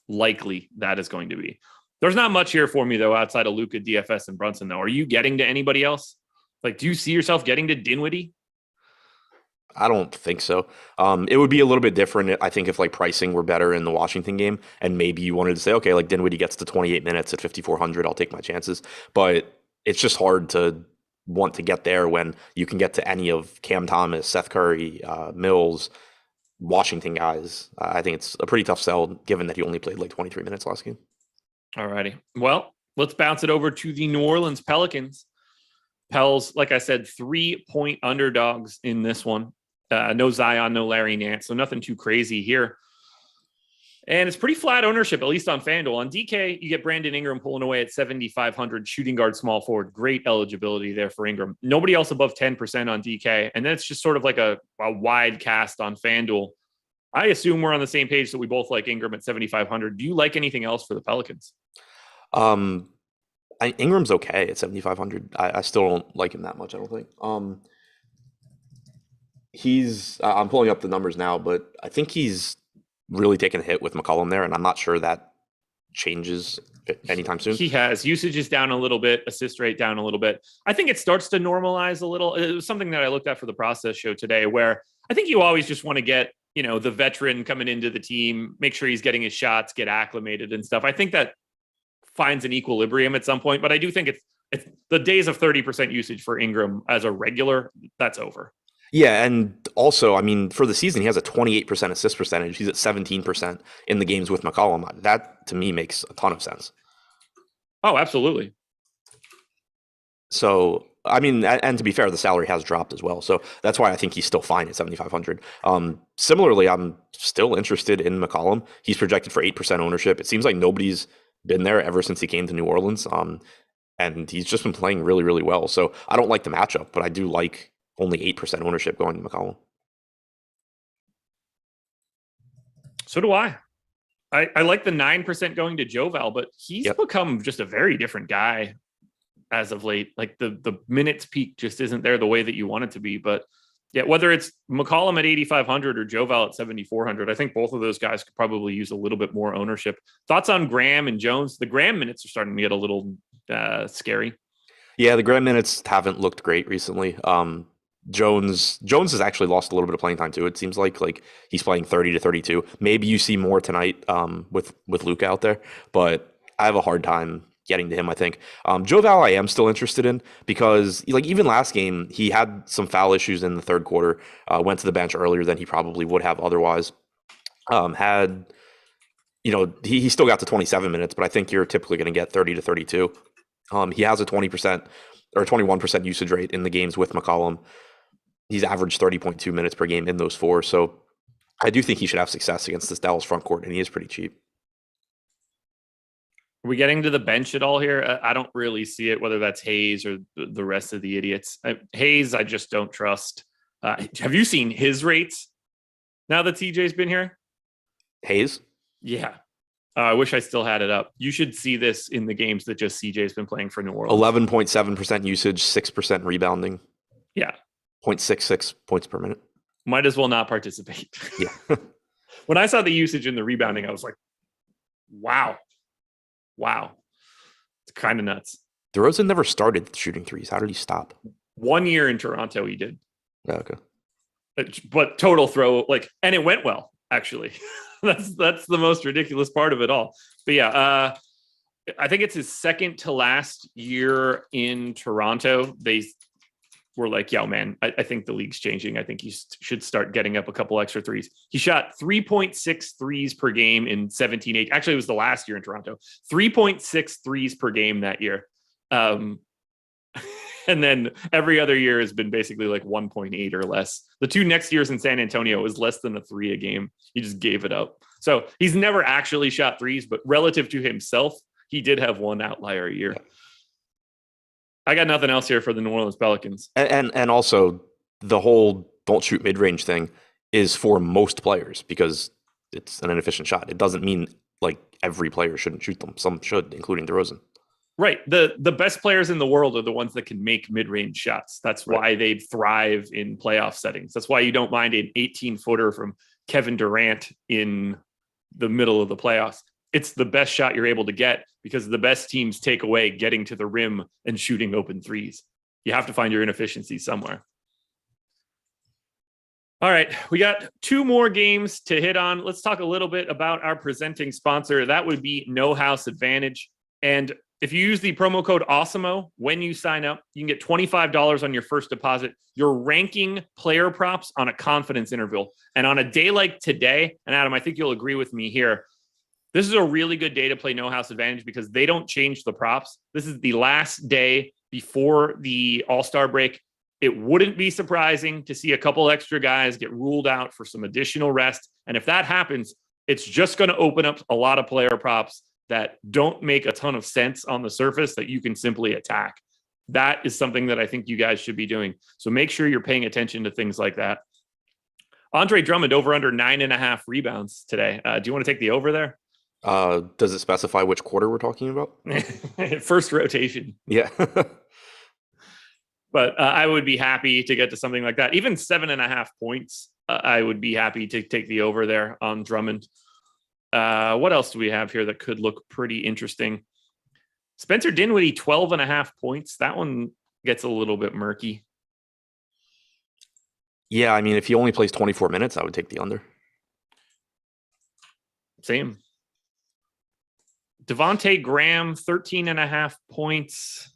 likely that is going to be. There's not much here for me, though, outside of Luka, DFS, and Brunson, though. Are you getting to anybody else? Like, do you see yourself getting to Dinwiddie? I don't think so. It would be a little bit different, I think, if like pricing were better in the Washington game, and maybe you wanted to say, okay, like Dinwiddie gets to 28 minutes at 5,400, I'll take my chances. But it's just hard to want to get there when you can get to any of Cam Thomas, Seth Curry, Mills, Washington guys. I think it's a pretty tough sell, given that he only played like 23 minutes last game. All righty. Well, let's bounce it over to the New Orleans Pelicans. Pels, like I said, 3-point underdogs in this one. No Zion, no Larry Nance, so nothing too crazy here. And it's pretty flat ownership, at least on FanDuel. On DK, you get Brandon Ingram pulling away at 7,500, shooting guard, small forward. Great eligibility there for Ingram. Nobody else above 10% on DK. And then it's just sort of like a wide cast on FanDuel. I assume we're on the same page that we both like Ingram at 7,500. Do you like anything else for the Pelicans? Ingram's okay at 7,500. I still don't like him that much, I don't think. I'm pulling up the numbers now, but I think he's really taken a hit with McCollum there, and I'm not sure that changes anytime soon. He has. Usage is down a little bit, assist rate down a little bit. I think it starts to normalize a little. It was something that I looked at for the process show today, where I think you always just want to get, the veteran coming into the team, make sure he's getting his shots, get acclimated and stuff. I think that finds an equilibrium at some point, but I do think it's the days of 30% usage for Ingram as a regular, that's over. Yeah, and also, I mean, for the season, he has a 28% assist percentage. He's at 17% in the games with McCollum. That, to me, makes a ton of sense. Oh, absolutely. So, I mean, and to be fair, the salary has dropped as well. So that's why I think he's still fine at 7,500. Similarly, I'm still interested in McCollum. He's projected for 8% ownership. It seems like nobody's been there ever since he came to New Orleans. And he's just been playing really, really well. So I don't like the matchup, but I do like only 8% ownership going to McCollum. So do I. I like the 9% going to Joval, but he's become just a very different guy as of late. Like the minutes peak just isn't there the way that you want it to be. But yeah, whether it's McCollum at 8,500 or Joval at 7,400, I think both of those guys could probably use a little bit more ownership. Thoughts on Graham and Jones? The Graham minutes are starting to get a little scary. Yeah, the Graham minutes haven't looked great recently. Jones has actually lost a little bit of playing time too. It seems like he's playing 30 to 32. Maybe you see more tonight with Luke out there, but I have a hard time getting to him, I think. Joe Val I am still interested in because like even last game, he had some foul issues in the third quarter, went to the bench earlier than he probably would have otherwise. Had he still got to 27 minutes, but I think you're typically going to get 30 to 32. He has a 20% or 21% usage rate in the games with McCollum. He's averaged 30.2 minutes per game in those four. So I do think he should have success against this Dallas front court, and he is pretty cheap. Are we getting to the bench at all here? I don't really see it, whether that's Hayes or the rest of the idiots. Hayes, I just don't trust. Have you seen his rates now that TJ's been here? Hayes? Yeah. I wish I still had it up. You should see this in the games that just CJ's been playing for New Orleans. 11.7% usage, 6% rebounding. Yeah. 0.66 points per minute. Might as well not participate. Yeah. When I saw the usage in the rebounding, I was like, wow. It's kind of nuts. DeRozan never started shooting threes. How did he stop? 1 year in Toronto, he did. Yeah, okay. But total throw, and it went well, actually. That's the most ridiculous part of it all. But yeah, I think it's his second to last year in Toronto. They were like, yo, man, I think the league's changing. I think you should start getting up a couple extra threes. He shot 3.6 threes per game in 17-8. Actually, it was the last year in Toronto. 3.6 threes per game that year. And then every other year has been basically like 1.8 or less. The 2 next years in San Antonio was less than a 3 a game. He just gave it up. So he's never actually shot threes, but relative to himself, he did have one outlier a year. I got nothing else here for the New Orleans Pelicans. And also the whole don't shoot mid-range thing is for most players because it's an inefficient shot. It doesn't mean like every player shouldn't shoot them. Some should, including DeRozan. Right. The best players in the world are the ones that can make mid-range shots. That's why they thrive in playoff settings. That's why you don't mind an 18-footer from Kevin Durant in the middle of the playoffs. It's the best shot you're able to get because the best teams take away getting to the rim and shooting open threes. You have to find your inefficiencies somewhere. All right, we got 2 more games to hit on. Let's talk a little bit about our presenting sponsor. That would be No House Advantage. And if you use the promo code Awesemo when you sign up, you can get $25 on your first deposit. You're ranking player props on a confidence interval. And on a day like today, and Adam, I think you'll agree with me here, this is a really good day to play No House Advantage because they don't change the props. This is the last day before the All-Star break. It wouldn't be surprising to see a couple extra guys get ruled out for some additional rest. And if that happens, it's just going to open up a lot of player props that don't make a ton of sense on the surface that you can simply attack. That is something that I think you guys should be doing. So make sure you're paying attention to things like that. Andre Drummond over under 9.5 rebounds today. Do you want to take the over there? Does it specify which quarter we're talking about? First rotation. Yeah. But I would be happy to get to something like that. Even 7.5 points, I would be happy to take the over there on Drummond. What else do we have here that could look pretty interesting? Spencer Dinwiddie, 12.5 points. That one gets a little bit murky. Yeah, I mean, if he only plays 24 minutes, I would take the under. Same. Devontae Graham, 13.5 points.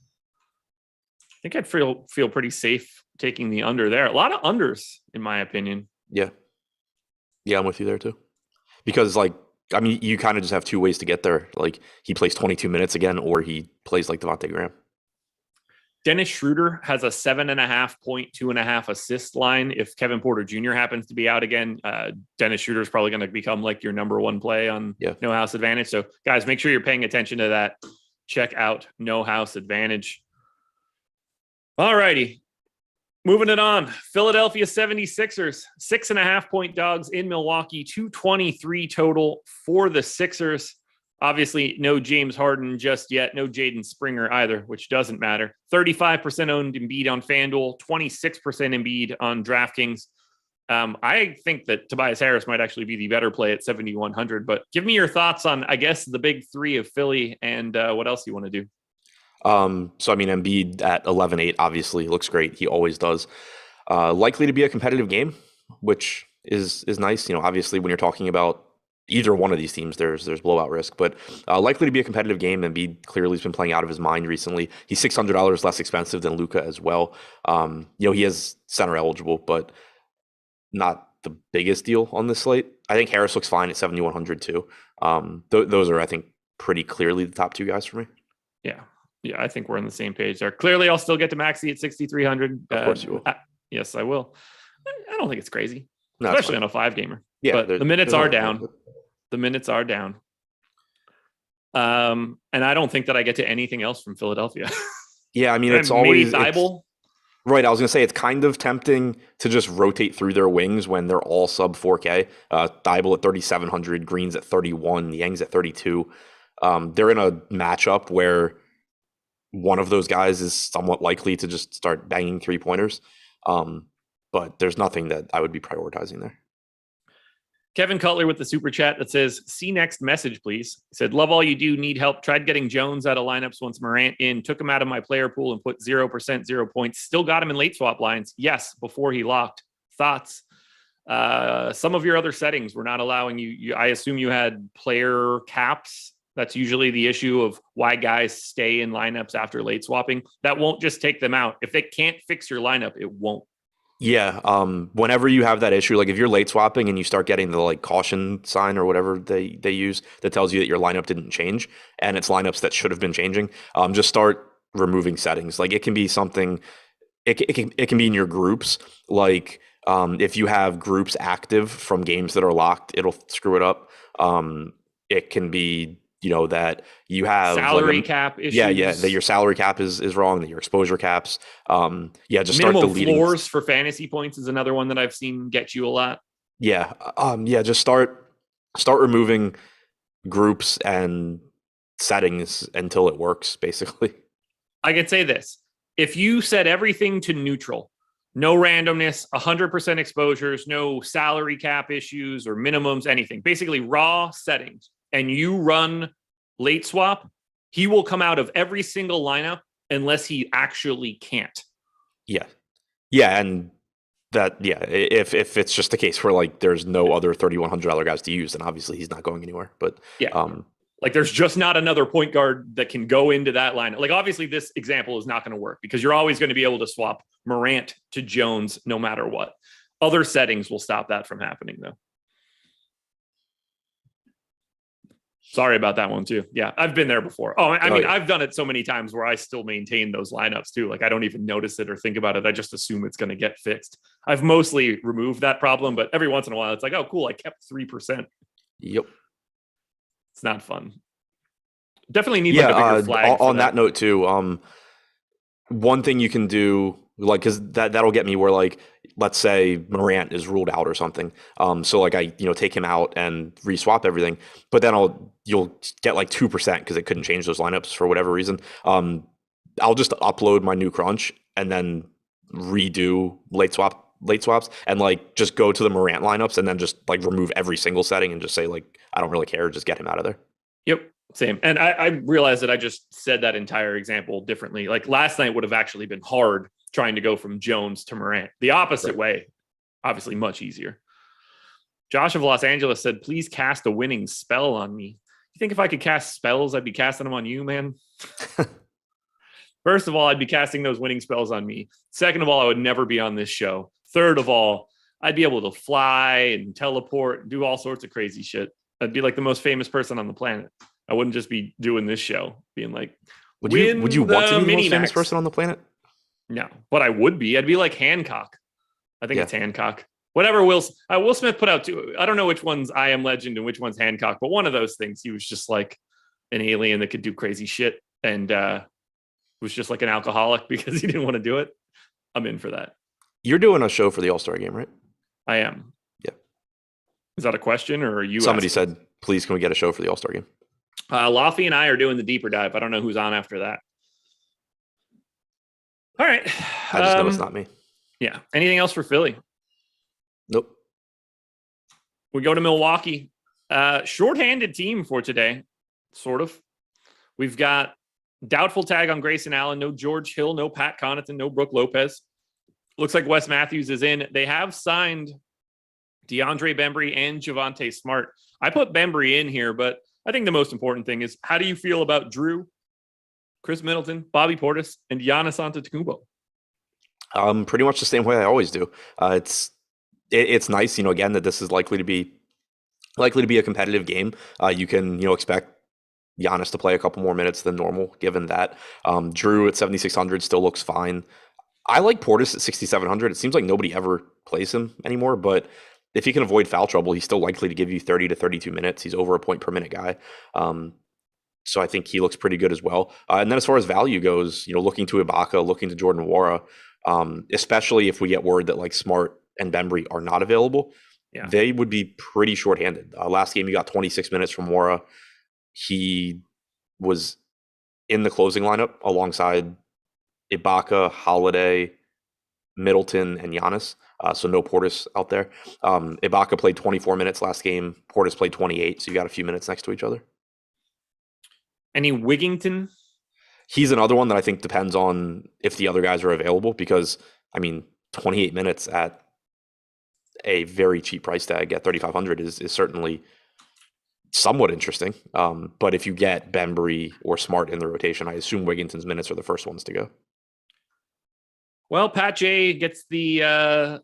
I think I'd feel pretty safe taking the under there. A lot of unders, in my opinion. Yeah. Yeah, I'm with you there too. Because, I mean, you kind of just have 2 ways to get there. Like, he plays 22 minutes again, or he plays like Devontae Graham. Dennis Schroeder has a 7.5 point, 2.5 assist line. If Kevin Porter Jr. happens to be out again, Dennis Schroeder is probably going to become like your number 1 play on No House Advantage. So guys, make sure you're paying attention to that. Check out No House Advantage. All righty. Moving it on. Philadelphia 76ers, 6.5 point dogs in Milwaukee, 223 total for the Sixers. Obviously, no James Harden just yet. No Jaden Springer either, which doesn't matter. 35% owned Embiid on FanDuel, 26% Embiid on DraftKings. I think that Tobias Harris might actually be the better play at 7,100. But give me your thoughts on, I guess, the big 3 of Philly and what else you want to do. So, I mean, Embiid at 11.8 obviously looks great. He always does. Likely to be a competitive game, which is nice. Obviously when you're talking about either one of these teams, there's blowout risk, but likely to be a competitive game. And Embiid clearly has been playing out of his mind recently. He's $600 less expensive than Luka as well. He is center eligible, but not the biggest deal on this slate. I think Harris looks fine at 7,100 too. Those are, I think, pretty clearly the top two guys for me. Yeah. Yeah, I think we're on the same page there. Clearly, I'll still get to Maxey at 6,300. Of course you will. Yes, I will. I don't think it's crazy, No, especially on a 5-gamer. Yeah, but the minutes are down. The minutes are down. And I don't think that I get to anything else from Philadelphia. Yeah, I mean, it's always Thibault. Right, I was going to say it's kind of tempting to just rotate through their wings when they're all sub 4K. Thibault at 3,700, Green's at 31, Yang's at 32. They're in a matchup where one of those guys is somewhat likely to just start banging 3-pointers. But there's nothing that I would be prioritizing there. Kevin Cutler with the super chat that says, see next message, please. He said, love all you do, need help. Tried getting Jones out of lineups once Morant in, took him out of my player pool and put 0%, 0 points. Still got him in late swap lines. Yes, before he locked. Thoughts? Some of your other settings were not allowing you. I assume you had player caps. That's usually the issue of why guys stay in lineups after late swapping. That won't just take them out. If they can't fix your lineup, it won't. Yeah. Whenever you have that issue, like if you're late swapping and you start getting the like caution sign or whatever they use that tells you that your lineup didn't change and it's lineups that should have been changing, just start removing settings. Like it can be something, it can be in your groups. Like if you have groups active from games that are locked, it'll screw it up. It can be, that you have salary cap issues. Yeah, that your salary cap is wrong, that your exposure caps. Just minimum start deleting floors for fantasy points is another one that I've seen get you a lot. Yeah, just start removing groups and settings until it works. Basically, I can say this: if you set everything to neutral, no randomness, 100% exposures, no salary cap issues or minimums, anything, basically raw settings, and you run late swap, he will come out of every single lineup unless he actually can't. Yeah. And that, if it's just the case where like there's no other $3,100 guys to use, then obviously he's not going anywhere. But like there's just not another point guard that can go into that lineup. Like obviously this example is not going to work because you're always going to be able to swap Morant to Jones no matter what. Other settings will stop that from happening though. Sorry about that one too. Yeah, I've been there before. I've done it so many times where I still maintain those lineups too. Like I don't even notice it or think about it. I just assume it's going to get fixed. I've mostly removed that problem, but every once in a while it's like, oh, cool, I kept 3%. Yep. It's not fun. Definitely need like a bigger flag. On that note too, one thing you can do, like, because that'll get me where, like, let's say Morant is ruled out or something. So like I take him out and reswap everything, but then you'll get like 2% because it couldn't change those lineups for whatever reason. I'll just upload my new crunch and then redo late swaps and like just go to the Morant lineups and then just like remove every single setting and just say like I don't really care, just get him out of there. Yep. Same. And I realized that I just said that entire example differently. Like last night would have actually been hard trying to go from Jones to Morant. The opposite way, obviously much easier. Josh of Los Angeles said, please cast a winning spell on me. You think if I could cast spells, I'd be casting them on you, man? First of all, I'd be casting those winning spells on me. Second of all, I would never be on this show. Third of all, I'd be able to fly and teleport and do all sorts of crazy shit. I'd be like the most famous person on the planet. I wouldn't just be doing this show, being like, would you want to be the most famous person on the planet? No, but I would be. I'd be like Hancock. I think it's Hancock. Whatever Will Smith put out too. I don't know which one's I Am Legend and which one's Hancock, but one of those things, he was just like an alien that could do crazy shit and was just like an alcoholic because he didn't want to do it. I'm in for that. You're doing a show for the All-Star game, right? I am. Yeah. Is that a question or are you? Somebody said, please, can we get a show for the All-Star game? Laffy and I are doing the deeper dive. I don't know who's on after that. All right. I just know it's not me. Yeah. Anything else for Philly? Nope. We go to Milwaukee. Short-handed team for today, sort of. We've got doubtful tag on Grayson Allen, no George Hill, no Pat Connaughton, no Brooke Lopez. Looks like Wes Matthews is in. They have signed DeAndre Bembry and Javonte Smart. I put Bembry in here, but I think the most important thing is, how do you feel about Drew, Chris Middleton, Bobby Portis, and Giannis Antetokounmpo? Pretty much the same way I always do. It's nice, again, that this is likely to be a competitive game. You can, expect Giannis to play a couple more minutes than normal, given that. Drew at 7,600 still looks fine. I like Portis at 6,700. It seems like nobody ever plays him anymore, but if he can avoid foul trouble, he's still likely to give you 30 to 32 minutes. He's over a point per minute guy. So I think he looks pretty good as well. And then as far as value goes, looking to Ibaka, looking to Jordan Nwora, especially if we get word that like Smart and Bembry are not available, they would be pretty shorthanded. Last game, you got 26 minutes from Nwora. He was in the closing lineup alongside Ibaka, Holiday, Middleton, and Giannis. So no Portis out there. Ibaka played 24 minutes last game. Portis played 28. So you got a few minutes next to each other. Any Wigington? He's another one that I think depends on if the other guys are available, because 28 minutes at a very cheap price tag at 3,500 is certainly somewhat interesting. But if you get Bembry or Smart in the rotation, I assume Wigginton's minutes are the first ones to go. Well, Pat J gets the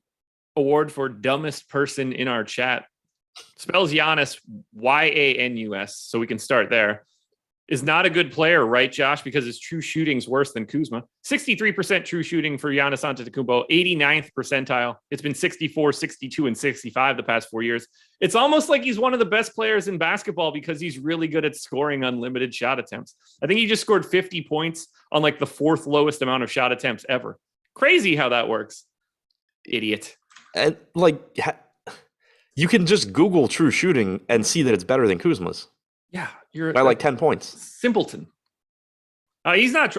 award for dumbest person in our chat. Spells Giannis Yanus, so we can start there. Is not a good player, right, Josh? Because his true shooting's worse than Kuzma. 63% true shooting for Giannis Antetokounmpo, 89th percentile. It's been 64, 62, and 65 the past 4 years. It's almost like he's one of the best players in basketball because he's really good at scoring unlimited shot attempts. I think he just scored 50 points on like the fourth lowest amount of shot attempts ever. Crazy how that works. Idiot. And you can just Google true shooting and see that it's better than Kuzma's. Yeah, you're by like 10 points. Simpleton. He's not.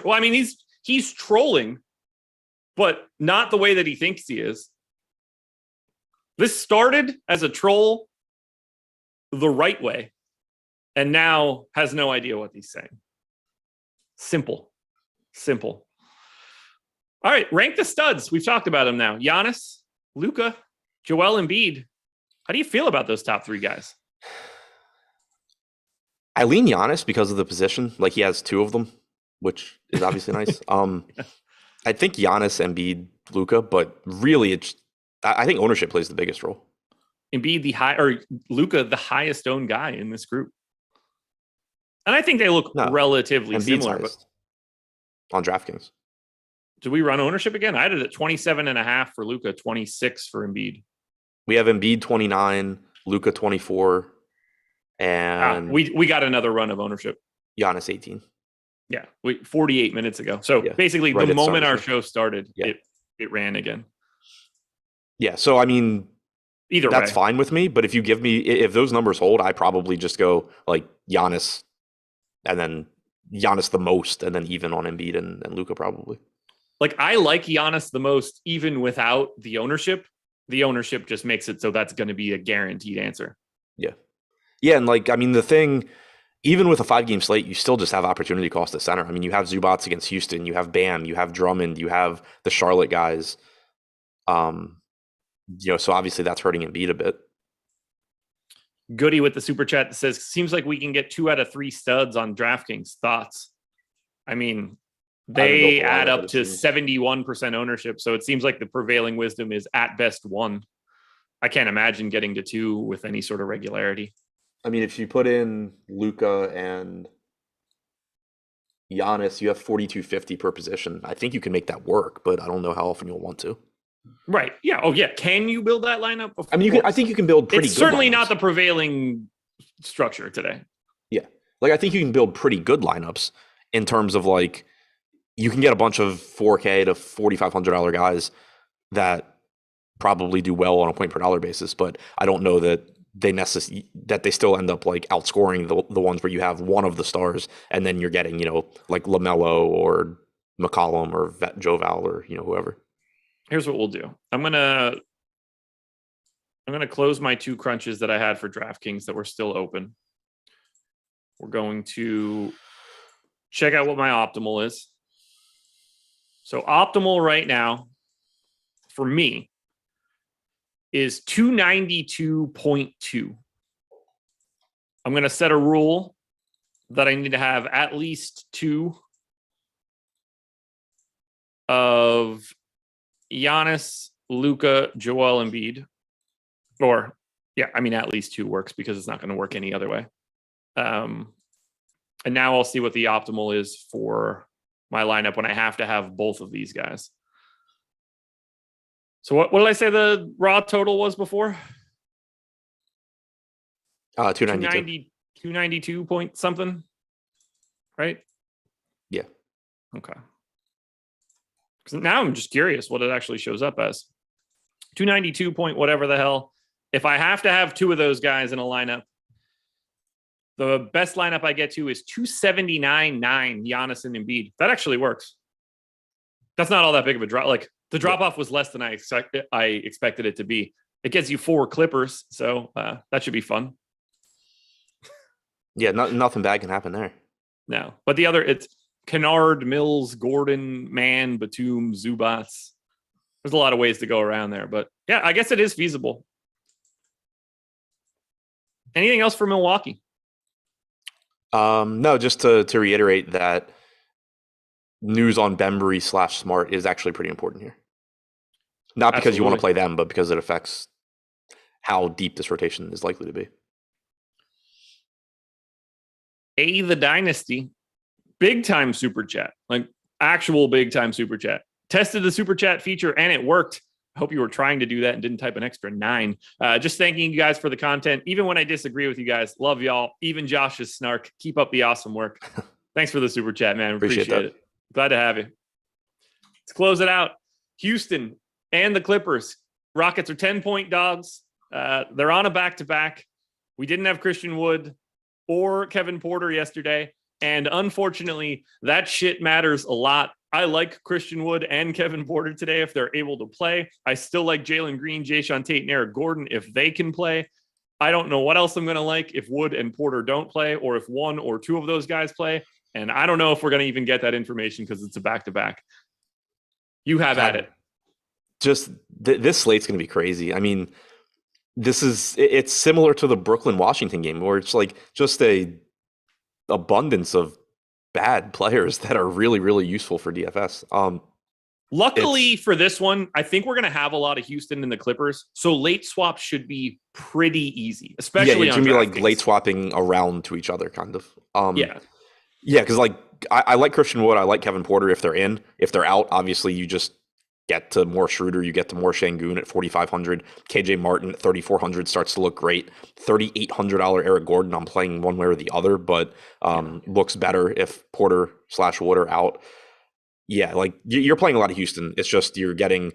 He's trolling, but not the way that he thinks he is. This started as a troll the right way, and now has no idea what he's saying. Simple. All right, rank the studs. We've talked about them now. Giannis, Luka, Joel Embiid. How do you feel about those top three guys? I lean Giannis because of the position. Like, he has two of them, which is obviously nice. I think Giannis, Embiid, Luka, but really, I think ownership plays the biggest role. Embiid Luka the highest owned guy in this group, and I think they look relatively Embiid's similar. But on DraftKings, do we run ownership again? I had it at 27.5 for Luka, 26 for Embiid. We have Embiid 29, Luka 24. And we got another run of ownership. Giannis 18. Yeah, 48 minutes ago. So basically, right, the moment our show started, it ran again. Yeah, so either that's fine with me. But if those numbers hold, I probably just go like Giannis, and then Giannis the most, and then even on Embiid and Luka probably. Like, I like Giannis the most even without the ownership. The ownership just makes it so that's going to be a guaranteed answer. Yeah, and the thing, even with a 5-game slate, you still just have opportunity cost at center. You have Zubats against Houston, you have Bam, you have Drummond, you have the Charlotte guys. So obviously that's hurting Embiid a bit. Goody with the super chat that says, seems like we can get 2 out of 3 studs on DraftKings. Thoughts? They add up to 71% ownership, so it seems like the prevailing wisdom is at best 1. I can't imagine getting to 2 with any sort of regularity. If you put in Luka and Giannis, you have 4,250 per position. I think you can make that work, but I don't know how often you'll want to. Right. Yeah. Oh, yeah. Can you build that lineup? I think you can build pretty good. It's certainly not the prevailing structure today. Yeah. I think you can build pretty good lineups in terms of you can get a bunch of $4K to $4,500 guys that probably do well on a point per dollar basis, but I don't know that they still end up outscoring the ones where you have one of the stars and then you're getting like LaMelo or McCollum or Joval or whoever. Here's what we'll do. I'm gonna close my 2 crunches that I had for DraftKings that were still open. We're going to check out what my optimal is. So optimal right now for me is 292.2. I'm going to set a rule that I need to have at least 2 of Giannis, Luka, Joel Embiid. Or, yeah, I mean, at least 2 works because it's not going to work any other way. And now I'll see what the optimal is for my lineup when I have to have both of these guys. So what did I say the raw total was before? 292. 292 point something, right? Yeah. Okay. Because now I'm just curious what it actually shows up as. 292 point whatever the hell. If I have to have 2 of those guys in a lineup, the best lineup I get to is 279.9 Giannis and Embiid. That actually works. That's not all that big of a drop. Like the drop off was less than I expected it to be. It gets you 4 Clippers, so that should be fun. Yeah, nothing bad can happen there. No, but the other, it's Kennard, Mills, Gordon, Mann, Batum, Zubats. There's a lot of ways to go around there, but yeah, I guess it is feasible. Anything else for Milwaukee? No, just to reiterate that news on Bembry / Smart is actually pretty important here. Not because you want to play them, but because it affects how deep this rotation is likely to be. The Dynasty, big time super chat, like actual big time super chat. Tested the super chat feature and it worked. I hope you were trying to do that and didn't type an extra 9. Just thanking you guys for the content. Even when I disagree with you guys, love y'all. Even Josh's snark. Keep up the awesome work. Thanks for the super chat, man. Appreciate it. Glad to have you. Let's close it out. Houston and the Clippers. Rockets are 10-point dogs. They're on a back-to-back. We didn't have Christian Wood or Kevin Porter yesterday. And unfortunately, that shit matters a lot. I like Christian Wood and Kevin Porter today if they're able to play. I still like Jalen Green, Jayshawn Tate, and Eric Gordon if they can play. I don't know what else I'm going to like if Wood and Porter don't play or if 1 or 2 of those guys play. And I don't know if we're going to even get that information because it's a back-to-back. You have at it. Just this slate's going to be crazy. I mean, it's similar to the Brooklyn-Washington game where it's like just a abundance of bad players that are really, really useful for DFS. Luckily for this one, I think we're going to have a lot of Houston and the Clippers. So late swaps should be pretty easy, especially it's on going to be like DraftKings. late swapping around to each other, kind of. Yeah, because like I like Christian Wood. I like Kevin Porter if they're in. If they're out, obviously you just get to more Schroeder. You get to more Şengün at 4,500. KJ Martin at 3,400 starts to look great. $3,800 Eric Gordon. I'm playing one way or the other, but looks better if Porter / Wood are out. Yeah, like you're playing a lot of Houston. It's just you're getting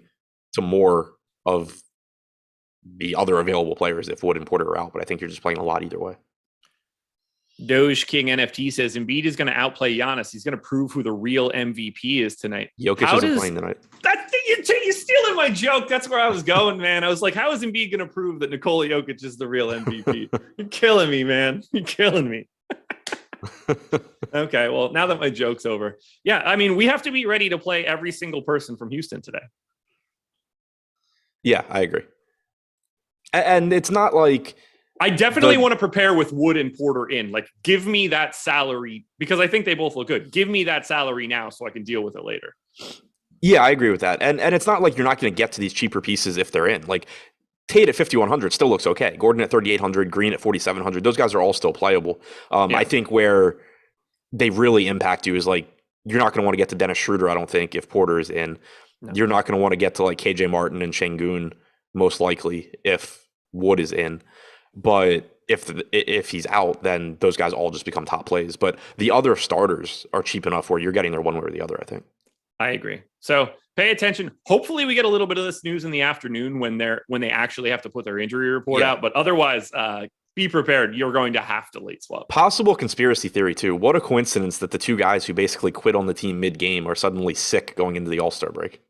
to more of the other available players if Wood and Porter are out. But I think you're just playing a lot either way. Doge King NFT says Embiid is going to outplay Giannis. He's going to prove who the real MVP is tonight. Jokic isn't playing tonight. You're stealing my joke. That's where I was going, man. I was like, how is Embiid going to prove that Nikola Jokic is the real MVP? You're killing me, man. You're killing me. Okay, well, now that my joke's over. Yeah, I mean, we have to be ready to play every single person from Houston today. Yeah, I agree. And it's not like... I definitely want to prepare with Wood and Porter in. Like, give me that salary because I think they both look good. Give me that salary now so I can deal with it later. Yeah, I agree with that. And it's not like you're not going to get to these cheaper pieces if they're in. Like, Tate at 5,100 still looks okay. Gordon at 3,800, Green at 4,700. Those guys are all still playable. I think where they really impact you is like, you're not going to want to get to Dennis Schroeder, I don't think, if Porter is in. No. You're not going to want to get to like KJ Martin and Şengün, most likely, if Wood is in. But if he's out, then those guys all just become top plays. But the other starters are cheap enough where you're getting there one way or the other, I think. I agree. So pay attention. Hopefully we get a little bit of this news in the afternoon when they actually have to put their injury report out. But otherwise, be prepared. You're going to have to late swap. Possible conspiracy theory, too. What a coincidence that the 2 guys who basically quit on the team mid-game are suddenly sick going into the All-Star break.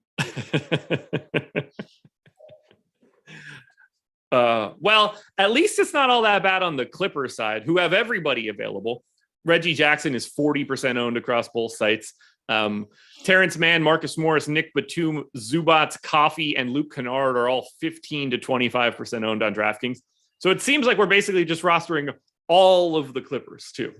Well, at least it's not all that bad on the Clippers side, who have everybody available. Reggie Jackson is 40% owned across both sites. Terrence Mann, Marcus Morris, Nick Batum, Zubats, Coffee, and Luke Kennard are all 15 to 25% owned on DraftKings. So it seems like we're basically just rostering all of the Clippers too.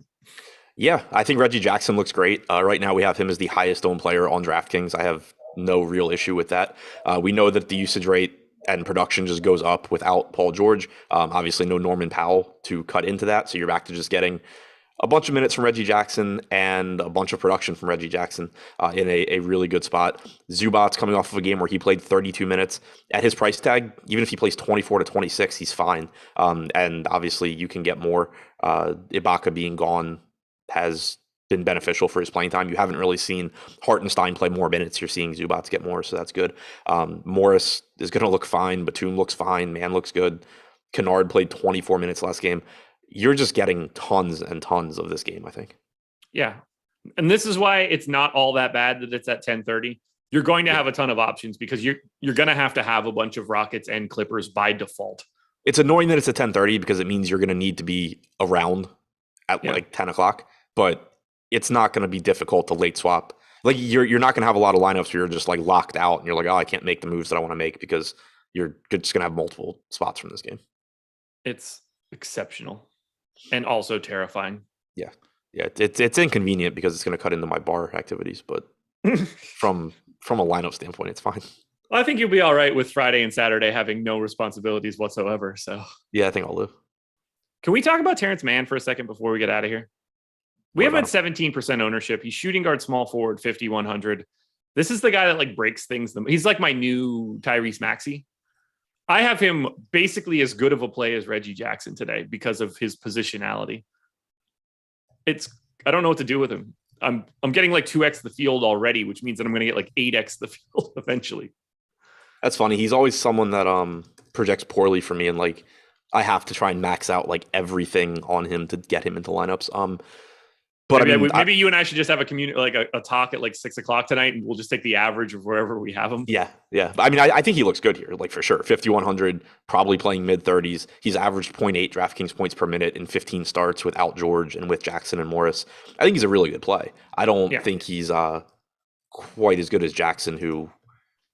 Yeah, I think Reggie Jackson looks great. Right now we have him as the highest owned player on DraftKings. I have no real issue with that. We know that the usage rate and production just goes up without Paul George. Obviously no Norman Powell to cut into that. So you're back to just getting a bunch of minutes from Reggie Jackson and a bunch of production from Reggie Jackson in a really good spot. Zubats coming off of a game where he played 32 minutes at his price tag. Even if he plays 24 to 26, he's fine. And obviously you can get more. Ibaka being gone has been beneficial for his playing time. You haven't really seen Hartenstein play more minutes. You're seeing Zubats get more, so that's good. Morris is going to look fine. Batum looks fine. Man looks good. Kennard played 24 minutes last game. You're just getting tons and tons of this game, I think. Yeah. And this is why it's not all that bad that it's at 10:30. You're going to have a ton of options because you're going to have a bunch of Rockets and Clippers by default. It's annoying that it's at 10:30 because it means you're going to need to be around at like 10 o'clock, but it's not going to be difficult to late swap. Like you're not going to have a lot of lineups where you're just like locked out and you're like, oh, I can't make the moves that I want to make because you're just going to have multiple spots from this game. It's exceptional. And also terrifying. Yeah. It's inconvenient because it's going to cut into my bar activities, but from a lineup standpoint, it's fine. Well, I think you'll be all right with Friday and Saturday having no responsibilities whatsoever. So yeah, I think I'll live. Can we talk about Terrence Mann for a second before we get out of here? We have him at 17% ownership. He's shooting guard, small forward, 5,100. This is the guy that like breaks things. He's like my new Tyrese Maxey. I have him basically as good of a play as Reggie Jackson today because of his positionality. I don't know what to do with him. I'm getting like 2x the field already, which means that I'm going to get like 8x the field eventually. That's funny. He's always someone that projects poorly for me, and like I have to try and max out like everything on him to get him into lineups. But maybe you and I should just have a talk at like 6 o'clock tonight, and we'll just take the average of wherever we have him. Yeah. I mean, I think he looks good here, like for sure. 5,100, probably playing mid 30s. He's averaged 0.8 DraftKings points per minute in 15 starts without George and with Jackson and Morris. I think he's a really good play. I don't think he's quite as good as Jackson, who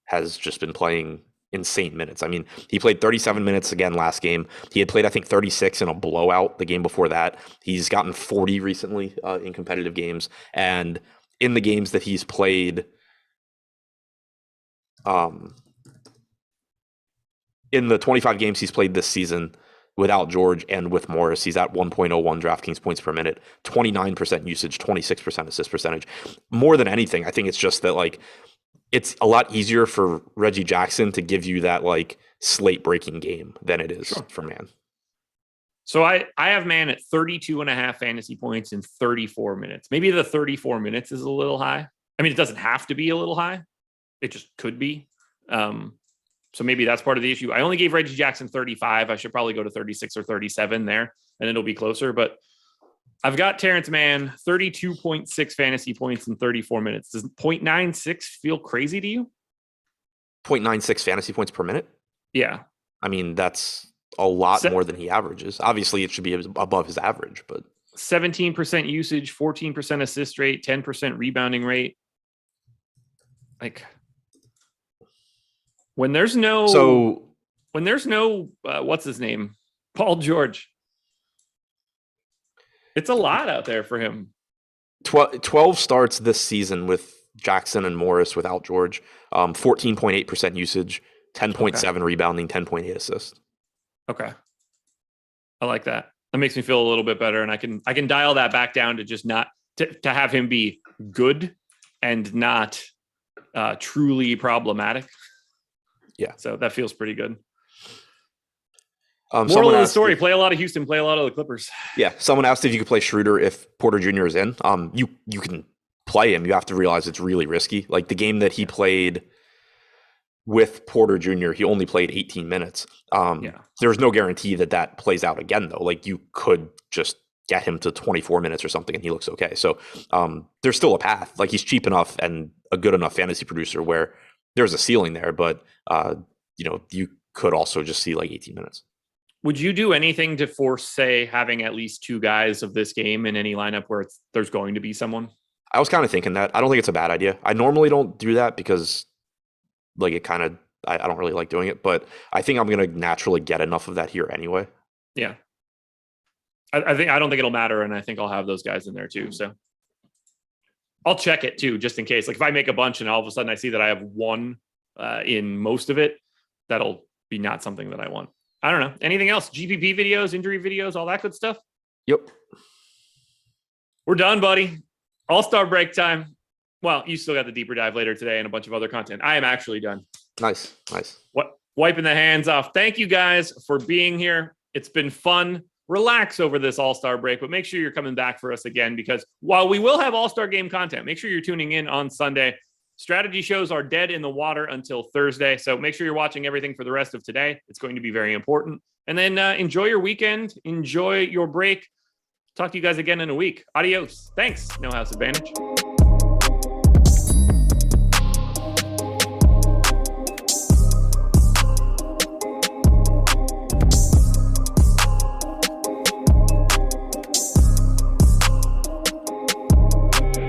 has just been playing insane minutes. I mean, he played 37 minutes again last game. He had played, I think, 36 in a blowout the game before that. He's gotten 40 recently in competitive games. And in the games that he's played, in the 25 games he's played this season without George and with Morris, he's at 1.01 DraftKings points per minute, 29% usage, 26% assist percentage. More than anything, I think it's just that like it's a lot easier for Reggie Jackson to give you that like slate breaking game than it is for Mann. So I have Mann at 32.5 fantasy points in 34 minutes. Maybe the 34 minutes is a little high. I mean, it doesn't have to be a little high. It just could be. So maybe that's part of the issue. I only gave Reggie Jackson 35. I should probably go to 36 or 37 there, and it'll be closer. But I've got Terrence Mann, 32.6 fantasy points in 34 minutes. Does 0.96 feel crazy to you? 0.96 fantasy points per minute? Yeah. I mean, that's a lot more than he averages. Obviously, it should be above his average, but 17% usage, 14% assist rate, 10% rebounding rate. Like when there's no what's his name? Paul George. It's a lot out there for him. 12 starts this season with Jackson and Morris without George. 14.8% usage, 10.7 rebounding, 10.8 assists. Okay. I like that. That makes me feel a little bit better. And I can dial that back down to just not to have him be good and not truly problematic. Yeah. So that feels pretty good. Moral of the story, play a lot of Houston, play a lot of the Clippers. Yeah. Someone asked if you could play Schroeder if Porter Jr. is in. You can play him. You have to realize it's really risky. Like the game that he played with Porter Jr., he only played 18 minutes. There's no guarantee that plays out again, though. Like you could just get him to 24 minutes or something and he looks okay. So there's still a path. Like he's cheap enough and a good enough fantasy producer where there's a ceiling there, but you could also just see like 18 minutes. Would you do anything to force, say, having at least two guys of this game in any lineup where there's going to be someone? I was kind of thinking that. I don't think it's a bad idea. I normally don't do that because like it kind of I don't really like doing it, but I think I'm gonna naturally get enough of that here anyway. Yeah. I don't think it'll matter, and I think I'll have those guys in there too. So I'll check it too, just in case. Like if I make a bunch and all of a sudden I see that I have one in most of it, that'll be not something that I want. I don't know. Anything else? GPP videos, injury videos, all that good stuff? Yep. We're done, buddy. All-star break time. Well, you still got the deeper dive later today and a bunch of other content. I am actually done. Nice. What? Wiping the hands off. Thank you guys for being here. It's been fun. Relax over this all-star break, but make sure you're coming back for us again, because while we will have all-star game content, make sure you're tuning in on Sunday. Strategy shows are dead in the water until Thursday, so make sure you're watching everything for the rest of today. It's going to be very important. And then enjoy your weekend. Enjoy your break. Talk to you guys again in a week. Adios. Thanks. No House Advantage.